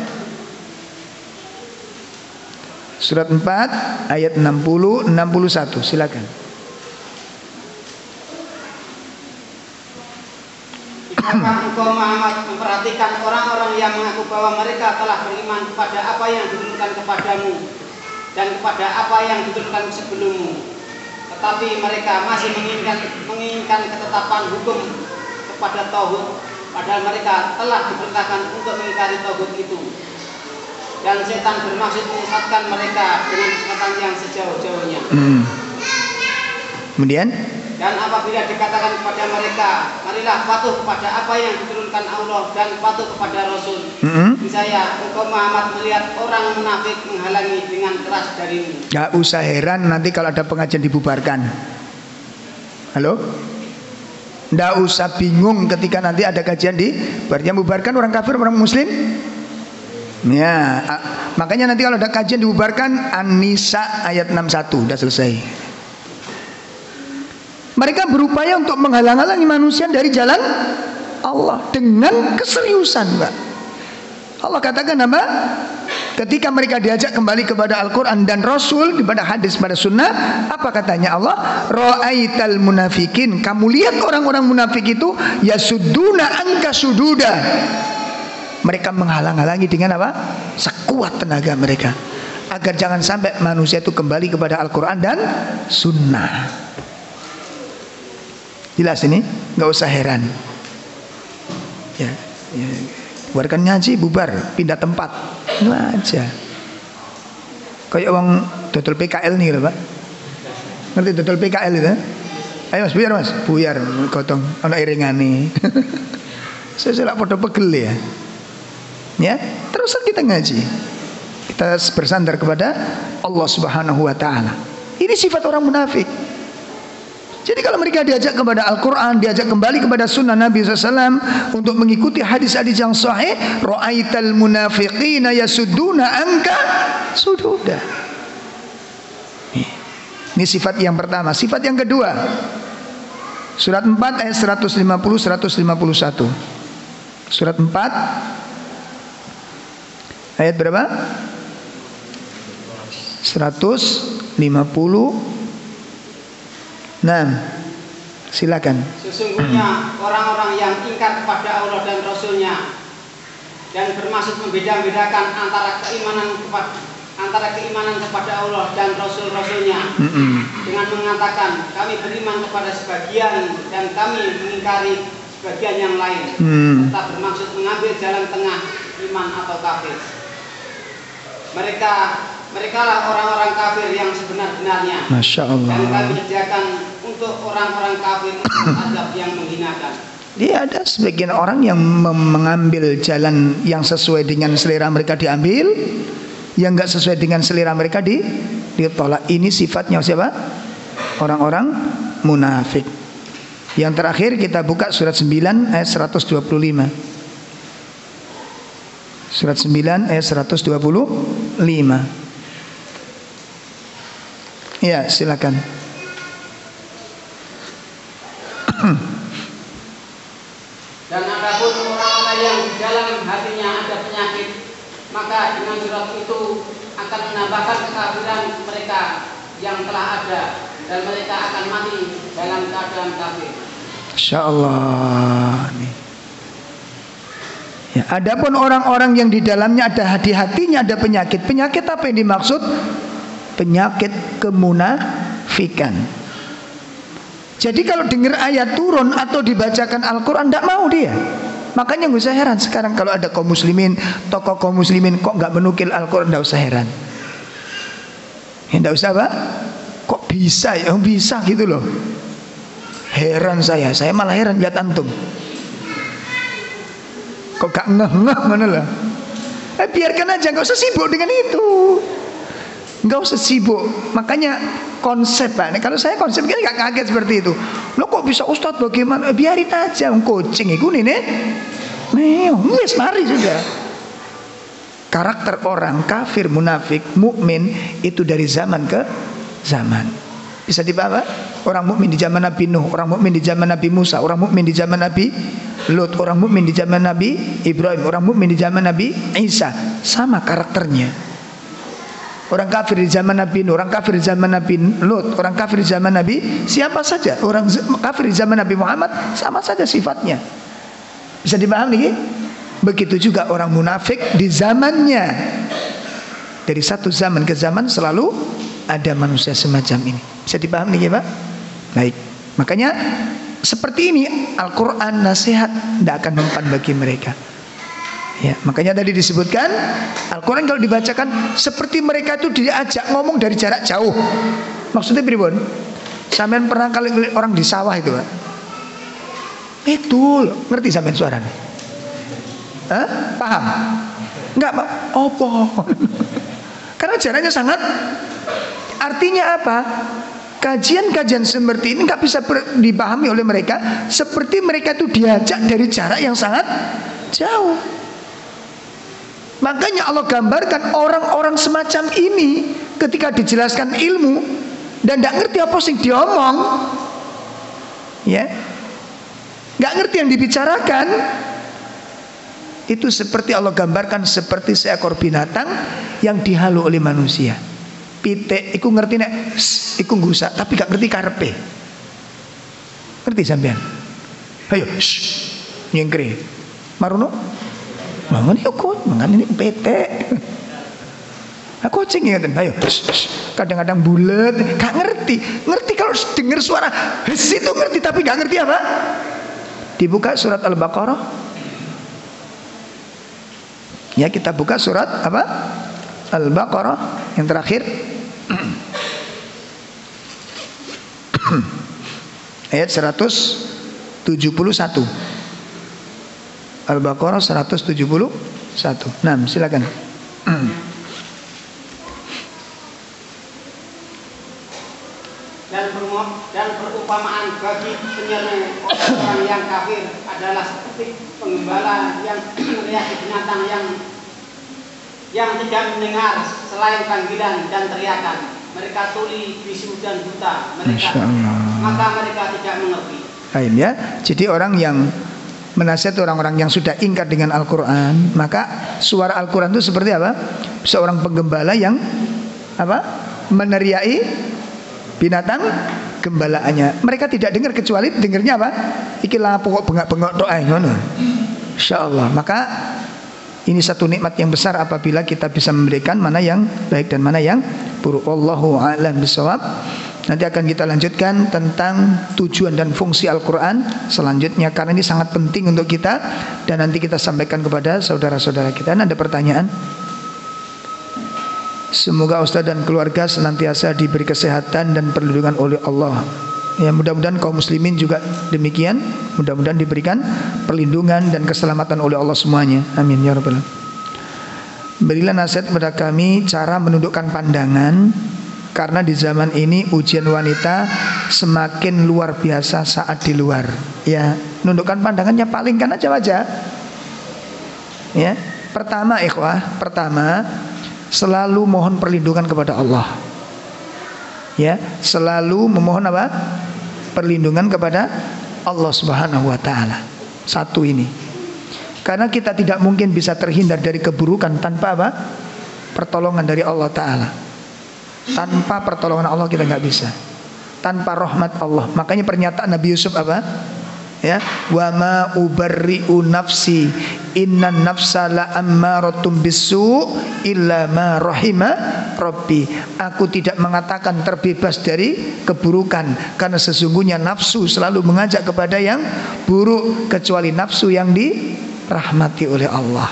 Surat 4 ayat 60-61. Silakan. Apakah engkau Muhammad memperhatikan orang-orang yang mengaku bahwa mereka telah beriman kepada apa yang diturunkan kepadamu dan kepada apa yang diturunkan sebelummu, tetapi mereka masih menginginkan ketetapan hukum kepada tauhid, padahal mereka telah diperintahkan untuk mengingkari tauhid itu. Dan setan bermaksud menyesatkan mereka dengan kesesatan yang sejauh-jauhnya. Kemudian, dan apabila dikatakan kepada mereka, marilah patuh kepada apa yang diturunkan Allah dan patuh kepada Rasul. Niscaya engkau Muhammad melihat orang munafik menghalangi dengan keras darimu. Gak usah heran nanti kalau ada pengajian dibubarkan. Halo? Gak usah bingung ketika nanti ada kajian dibubarkan orang kafir, orang muslim. Ya, makanya nanti kalau ada kajian dibubarkan, An-Nisa ayat 61 udah selesai. Mereka berupaya untuk menghalang-halangi manusia dari jalan Allah dengan keseriusan, Mbak. Allah katakan apa? Ketika mereka diajak kembali kepada Al-Quran dan Rasul, kepada hadis, pada sunnah, apa katanya Allah? Ra'aital munafikin, kamu lihat orang-orang munafik itu yasudduna anka sududa. Mereka menghalang-halangi dengan apa? Sekuat tenaga mereka, agar jangan sampai manusia itu kembali kepada Al-Quran dan sunnah. Jelas ini, nggak usah heran. Ya, bubarkan ngaji, bubar, pindah tempat, itu aja. Kayak uang dodol PKL nih, Pak. Ngerti dodol PKL itu? Ayo mas, buyar mas, buyar, gotong, anak iringane. Saya selak podo pegel ya. Ya, teruskan kita ngaji. Kita bersandar kepada Allah Subhanahu wa ta'ala. Ini sifat orang munafik. Jadi kalau mereka diajak kepada Al-Quran, diajak kembali kepada sunnah Nabi SAW untuk mengikuti hadis-hadis yang sahih, ra'aital munafiqina yasudduna anka sududa. Ini sifat yang pertama. Sifat yang kedua, surat 4 ayat 150-151. Surat 4 ayat berapa? 150. Nah, silakan. Sesungguhnya orang-orang yang ingkar kepada Allah dan Rasulnya dan bermaksud membeda-bedakan antara keimanan kepada Allah dan Rasul-Rasulnya dengan mengatakan kami beriman kepada sebagian dan kami mengingkari sebagian yang lain, serta bermaksud mengambil jalan tengah iman atau kafir. Mereka mereka lah orang-orang kafir yang sebenar-benarnya. Masya Allah. Dan kami sediakan untuk orang-orang kafir azab yang menghinakan. Dia ada sebagian orang yang mengambil jalan yang sesuai dengan selera mereka diambil, yang enggak sesuai dengan selera mereka ditolak. Ini sifatnya siapa? Orang-orang munafik. Yang terakhir kita buka surat 9 ayat 125. Surat 9 ayat 125. Ya, silakan. Dan adapun orang-orang yang di dalam hatinya ada penyakit, maka dengan surat itu akan menambahkan kekafiran mereka yang telah ada, dan mereka akan mati dalam keadaan kafir. Insya Allah. Ya, adapun orang-orang yang di dalamnya ada, di hatinya ada penyakit. Penyakit apa yang dimaksud? Penyakit kemunafikan. Jadi kalau dengar ayat turun atau dibacakan Al-Quran, tidak mau dia. Makanya nggak usah heran sekarang kalau ada kaum muslimin, tokoh kaum muslimin kok nggak menukil Al-Quran, tidak usah heran. Ya, tidak usah apa? Kok bisa ya? Bisa gitu loh. Heran saya malah heran lihat antum. Kok gak ngeh-ngeh mana lah? Biarkan aja, nggak usah sibuk dengan itu. Nggak usah sibuk. Makanya konsep Pak. Kalau saya konsep kan nggak kaget seperti itu. Lo kok bisa Ustadz bagaimana? Biarin aja, kucing itu nih. Wes mari sudah. Karakter orang kafir, munafik, mukmin itu dari zaman ke zaman. Bisa dipahami? Orang mukmin di zaman Nabi Nuh, orang mukmin di zaman Nabi Musa, orang mukmin di zaman Nabi Lut, orang mukmin di zaman Nabi Ibrahim, orang mukmin di zaman Nabi Isa, sama karakternya. Orang kafir di zaman Nabi Nuh, orang kafir di zaman Nabi Lut, orang kafir di zaman Nabi siapa saja, orang kafir di zaman Nabi Muhammad sama saja sifatnya. Bisa dipahami? Begitu juga orang munafik di zamannya. Dari satu zaman ke zaman selalu ada manusia semacam ini. Bisa dipahami ya Pak? Baik. Makanya seperti ini Al-Quran nasihat tidak akan mempan bagi mereka. Ya, makanya tadi disebutkan Al-Quran kalau dibacakan seperti mereka itu diajak ngomong dari jarak jauh. Maksudnya pribon? Sampean pernah kali orang di sawah itu Pak? Itu ngerti sampean suaranya? Paham? Enggak Pak? Apa? Karena jaraknya sangat. Artinya apa? Kajian-kajian seperti ini nggak bisa dipahami oleh mereka seperti mereka itu diajak dari jarak yang sangat jauh. Makanya Allah gambarkan orang-orang semacam ini ketika dijelaskan ilmu dan tidak ngerti apa sing diomong, ya, nggak ngerti yang dibicarakan, itu seperti Allah gambarkan seperti seekor binatang yang dihalu oleh manusia. Pitik, iku ngerti nek, iku ngrusak, tapi gak ngerti karepe. Ngerti sampean? Ayo, nyengkre. Marono? Mangan yuk, mangan ini pitik. Aku kucing ingetin, ayo. Kadang-kadang bulat, gak ngerti. Ngerti kalau dengar suara, itu ngerti tapi gak ngerti apa? Dibuka surat Al-Baqarah. Ya, kita buka surat apa? Al-Baqarah yang terakhir. Ayat 171. Al-Baqarah 171. Nah, silakan. Dan perumpamaan bagi penyeru orang yang kafir adalah seperti penggembala yang melihat binatang yang tidak mendengar selain panggilan dan teriakan. Mereka tuli, bisu dan buta. Maka mereka tidak mengerti. Baik ya. Jadi orang yang menasihati orang-orang yang sudah ingkar dengan Al-Quran, maka suara Al-Quran itu seperti apa? Seorang penggembala yang apa? Meneriaki binatang gembalaannya. Mereka tidak dengar kecuali dengarnya apa? Iki lah pokok bengak-bengok doa ngono. Insyaallah. Maka ini satu nikmat yang besar apabila kita bisa memberikan mana yang baik dan mana yang buruk. Wallahu a'lam bishawab. Nanti akan kita lanjutkan tentang tujuan dan fungsi Al-Quran selanjutnya, karena ini sangat penting untuk kita dan nanti kita sampaikan kepada saudara-saudara kita. Ada pertanyaan? Semoga Ustaz dan keluarga senantiasa diberi kesehatan dan perlindungan oleh Allah. Ya, mudah-mudahan kaum muslimin juga demikian. Mudah-mudahan diberikan perlindungan dan keselamatan oleh Allah semuanya. Amin ya rabbal alamin. Berilah nasihat kepada kami cara menundukkan pandangan, karena di zaman ini ujian wanita semakin luar biasa saat di luar. Ya, nundukkan pandangannya palingkan aja wajah. Ya, pertama ikhwah, selalu mohon perlindungan kepada Allah. Ya, selalu memohon apa? Perlindungan kepada Allah Subhanahu wa taala. Satu ini. Karena kita tidak mungkin bisa terhindar dari keburukan tanpa apa? Pertolongan dari Allah taala. Tanpa pertolongan Allah kita nggak bisa. Tanpa rahmat Allah. Makanya pernyataan Nabi Yusuf apa? Ya, wa ma ubarri'u nafsi innan nafsa la ammaratum bisu illa ma rahima rabbi. Aku tidak mengatakan terbebas dari keburukan, karena sesungguhnya nafsu selalu mengajak kepada yang buruk, kecuali nafsu yang dirahmati oleh Allah.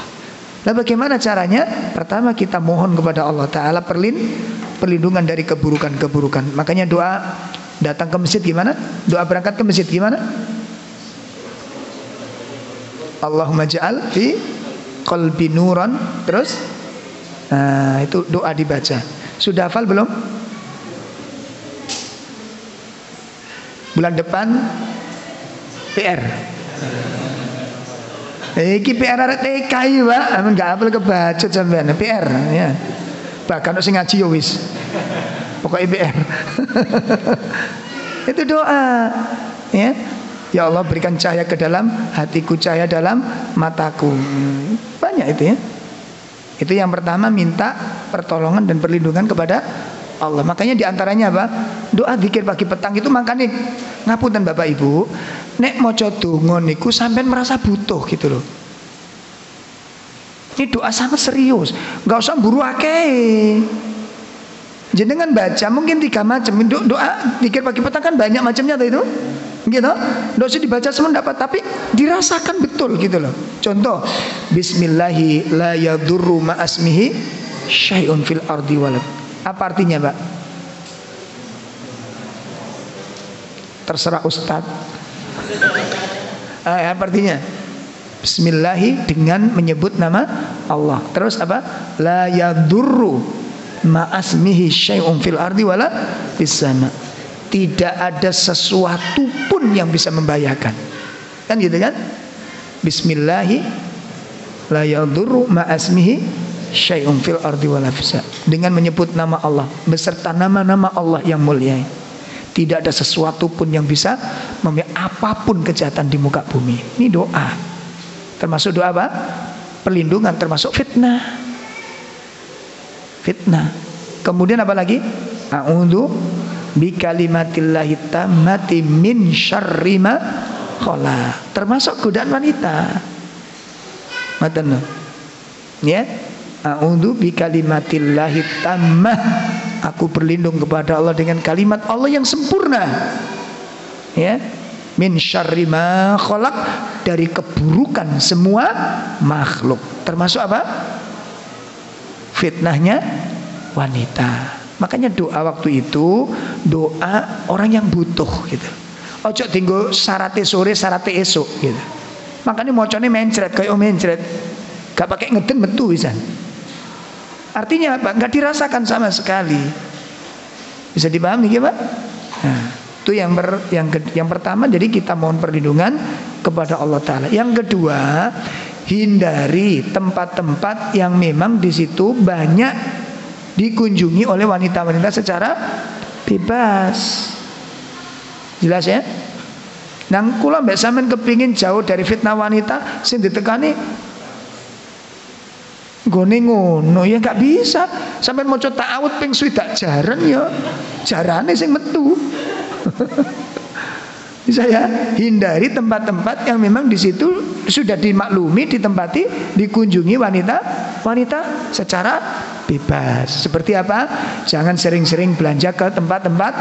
Nah, bagaimana caranya? Pertama kita mohon kepada Allah taala perlindungan dari keburukan-keburukan. Makanya doa datang ke masjid gimana? Doa berangkat ke masjid gimana? Allahumma ja'al fi qalbi nuran. Terus itu doa dibaca. Sudah hafal belum? Bulan depan PR. Iki PR arek TK iki, Pak. Amun gak hafal kebaca sampean PR ya. Bahkan sing ngaji yo wis. Pokoknya PR. Itu doa. Ya. Ya Allah, berikan cahaya ke dalam hatiku, cahaya dalam mataku. Banyak itu ya. Itu yang pertama, minta pertolongan dan perlindungan kepada Allah. Makanya diantaranya apa? Doa zikir pagi petang itu. Makanya ngapunten Bapak Ibu, nek maca donga niku sampean merasa butuh gitu loh. Ini doa sangat serius, nggak usah buru akeh. Jenengan baca mungkin 3 macam doa zikir pagi petang, kan banyak macamnya tuh itu. Gitu, nggak usah dibaca semua dapat, tapi dirasakan betul gitu loh. Contoh, Bismillahi la yadurru ma'asmihi syai'un fil ardi walad. Apa artinya, Pak? Terserah Ustaz. Apa artinya? Bismillahi, dengan menyebut nama Allah. Terus apa? La yadurru ma'asmihi syai'un fil ardi wala fis sama. Tidak ada sesuatu pun yang bisa membahayakan. Kan gitu kan? Bismillahi la yadurru ma'asmihi syai'un fil ardi wala fis sama. Dengan menyebut nama Allah beserta nama-nama Allah yang mulia. Tidak ada sesuatu pun yang bisa apapun kejahatan di muka bumi. Ini doa. Termasuk doa apa? Perlindungan, termasuk fitnah. Fitnah. Kemudian apa lagi? A'udzu bi kalimatillahi tammati min syarri ma khalaq. Termasuk godaan wanita. Ngoten lho. Ya. A'udzu bi kalimatillahi tammah. Aku berlindung kepada Allah dengan kalimat Allah yang sempurna. Ya. Min syarri ma khalaq, dari keburukan semua makhluk. Termasuk apa? Fitnahnya wanita. Makanya doa waktu itu doa orang yang butuh gitu. Ojo tinggal sarate sore sarate esok gitu. Makanya mocone mencret kayak mencret. Gak pakai ngeden metu pisan. Artinya apa? Gak dirasakan sama sekali. Bisa dipahami ya, Pak? Nah, itu yang pertama, jadi kita mohon perlindungan kepada Allah taala. Yang kedua, hindari tempat-tempat yang memang di situ banyak dikunjungi oleh wanita-wanita secara bebas. Jelas ya? Nang kula mbek sampean kepingin jauh dari fitnah wanita, sing ditekani nggone ngono ya gak bisa. Sampean maca ta'awud ping 60 jaran ya jarane sing metu. Bisa ya? Hindari tempat-tempat yang memang di situ sudah dimaklumi, ditempati, dikunjungi wanita secara bebas. Seperti apa? Jangan sering-sering belanja ke tempat-tempat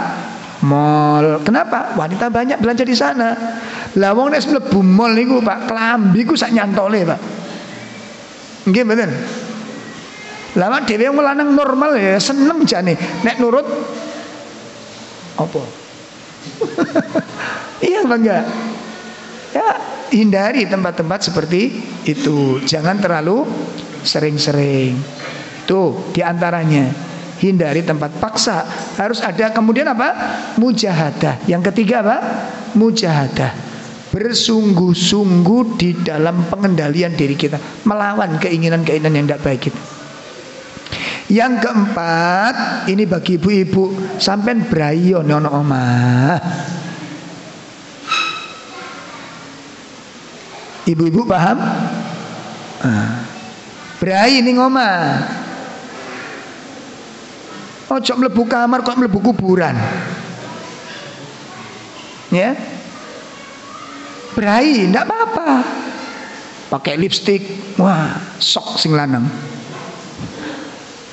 mall. Kenapa? Wanita banyak belanja di sana. Lah wong nek mlebu mall niku Pak, klambi ku sak nyantole, Pak. Nggih mboten? Lama dhewe wong lanang normal ya seneng jane nek nurut apa? Iya apa enggak? Ya hindari tempat-tempat seperti itu. Jangan terlalu sering-sering. Itu diantaranya. Hindari tempat paksa. Harus ada kemudian apa? Mujahadah. Yang ketiga apa? Mujahadah. Bersungguh-sungguh di dalam pengendalian diri kita, melawan keinginan-keinginan yang tidak baik itu. Yang keempat, ini bagi ibu-ibu, sampean brayo ono omah. Ibu-ibu paham? Brai ning omah. Ojo mlebu kamar kok mlebu kuburan. Ya. Brai ndak apa-apa. Pakai lipstik, wah, sok sing lanang.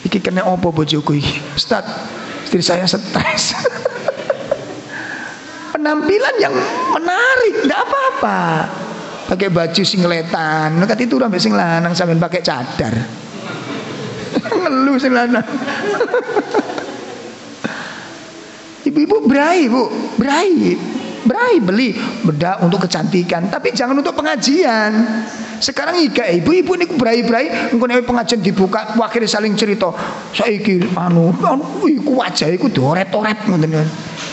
Iki kena opo bojoku iki? Ustaz, istri saya stres. Penampilan yang menarik, ndak apa-apa. Pakai baju singletan, nek itu ambek sing lanang sampean pakai cadar. Ngeluh sing lanang. Ibu-ibu berai, Bu. Berai beli bedak untuk kecantikan, tapi jangan untuk pengajian. Sekarang ika ibu-ibu niku berai-berai engko nek pengajian dibuka akhirnya saling cerita. Saiki iku wajah iku doret-oret ngoten.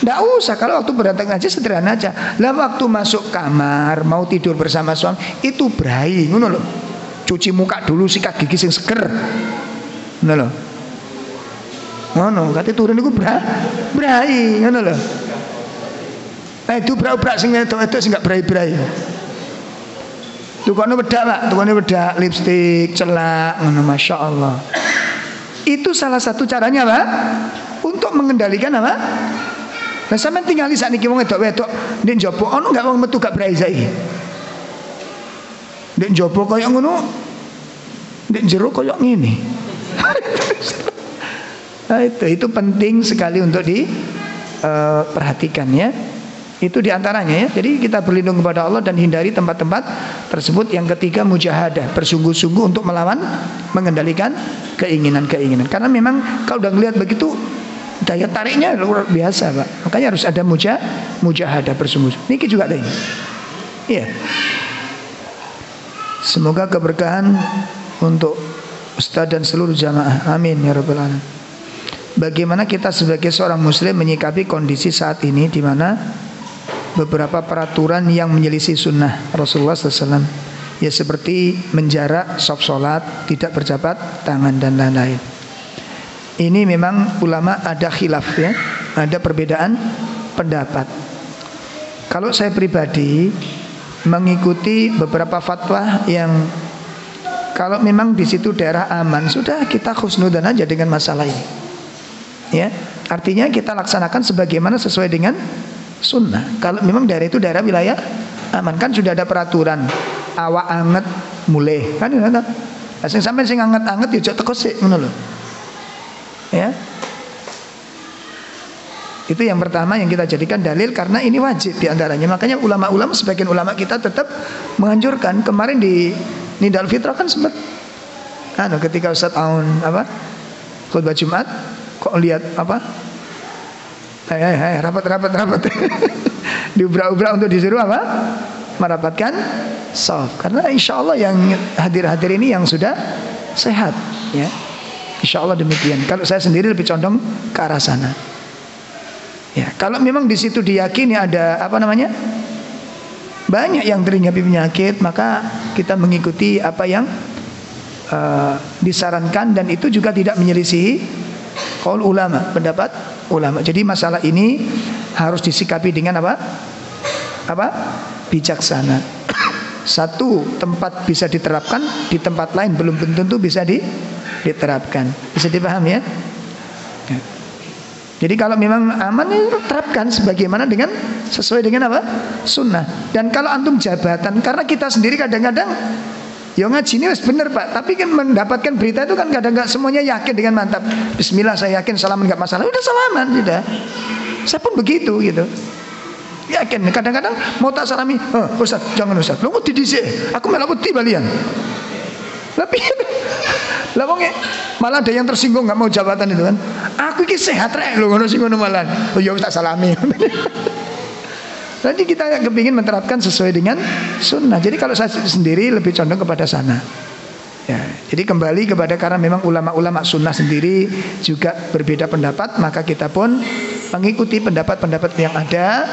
Ndak usah, kalau waktu berdatang aja sederhana aja. Lah waktu masuk kamar mau tidur bersama suami itu berai ngono lho. Cuci muka dulu, sikat gigi sing seger. Ngono lho. Ngono, kate turun niku berai ngono lho. Itu brak-brak sing wedok sing gak berai-berai. Tukone bedak, Pak, tukone bedak, lipstik, celak, ngono Masya Allah. Itu salah satu caranya, Pak, untuk mengendalikan apa? Nah, sampean tingali sakniki wong wedok-wedok ndek njaba ono gak wong metu gak berai saiki? Ndek njaba koyo ngono, ndek jero koyo ngene. Nah, itu penting sekali untuk diperhatikan ya. Itu diantaranya ya. Jadi kita berlindung kepada Allah dan hindari tempat-tempat tersebut. Yang ketiga mujahadah, bersungguh-sungguh untuk melawan, mengendalikan keinginan-keinginan. Karena memang kalau udah ngelihat begitu daya tariknya luar biasa, Pak. Makanya harus ada mujahadah, bersungguh-sungguh. Niki juga ada ini. Iya. Semoga keberkahan untuk Ustaz dan seluruh jamaah. Amin ya rabbal alamin. Bagaimana kita sebagai seorang muslim menyikapi kondisi saat ini di mana beberapa peraturan yang menyelisih sunnah Rasulullah SAW, ya seperti menjarak, saf solat, tidak berjabat tangan dan lain-lain. Ini memang ulama ada khilaf ya, ada perbedaan pendapat. Kalau saya pribadi mengikuti beberapa fatwa yang kalau memang di situ daerah aman, sudah kita khusnudan aja dengan masalah ini. Ya, artinya kita laksanakan sebagaimana sesuai dengan sunnah. Kalau memang daerah itu daerah wilayah aman, kan sudah ada peraturan awak anget mulai kan ngono. Sing sampean sing anget-anget ya aja teko sik ngono lho. Ya. Itu yang pertama yang kita jadikan dalil karena ini wajib di antaranya. Makanya ulama-ulama, sebagian ulama kita tetap menganjurkan. Kemarin di Nidal Fitrah kan sempat ketika Ustaz Aun khutbah Jumat kok lihat rapat diubrak-ubrak untuk disuruh merapatkan shaf, karena insya Allah yang hadir-hadir ini yang sudah sehat ya, insya Allah demikian. Kalau saya sendiri lebih condong ke arah sana ya. Kalau memang di situ diyakini ada banyak yang terinjak penyakit, maka kita mengikuti apa yang disarankan, dan itu juga tidak menyelisihi qaul ulama, pendapat ulama. Jadi masalah ini harus disikapi dengan bijaksana. Satu tempat bisa diterapkan, di tempat lain belum tentu bisa diterapkan. Bisa dipahami ya? Ya. Jadi kalau memang aman ya terapkan sebagaimana sesuai dengan sunnah. Dan kalau antum jabatan, karena kita sendiri kadang-kadang ya ngaji ini bener Pak, tapi kan mendapatkan berita itu kan kadang nggak semuanya yakin dengan mantap. Bismillah saya yakin salaman nggak masalah, udah salaman sudah. Saya pun begitu gitu. Yakin. Kadang-kadang mau tak salami, Ustaz jangan Ustaz, lu mau didisik, aku malah putih balian. Tapi lah wong malah ada yang tersinggung nggak mau jabatan itu kan. Aku iki sehat rek lho ngono sing ngono malah. Oh ya wis tak salami. Nanti kita kepingin menerapkan sesuai dengan sunnah. Jadi kalau saya sendiri lebih condong kepada sana. Ya, jadi kembali kepada karena memang ulama-ulama sunnah sendiri juga berbeda pendapat, maka kita pun mengikuti pendapat-pendapat yang ada.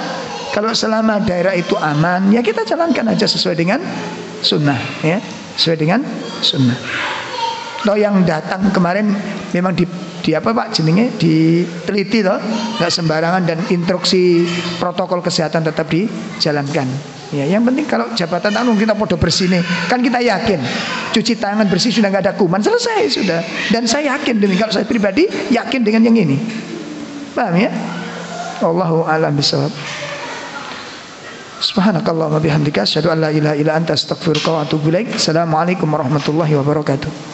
Kalau selama daerah itu aman, ya kita jalankan aja sesuai dengan sunnah, ya, sesuai dengan sunnah. Kalau yang datang kemarin memang di apa Pak jenenge diteliti toh, nggak sembarangan dan instruksi protokol kesehatan tetap dijalankan. Ya, yang penting kalau jabatan anu kita podo bersih nih, kan kita yakin cuci tangan bersih sudah nggak ada kuman, selesai sudah. Dan saya yakin demikian, kalau saya pribadi yakin dengan yang ini. Paham ya? Allahu a'lam bishawab. Subhanakallahumma bihamdika asyhadu an la ilaha illa anta astaghfiruka wa atubu ilaik. Assalamualaikum warahmatullahi wabarakatuh.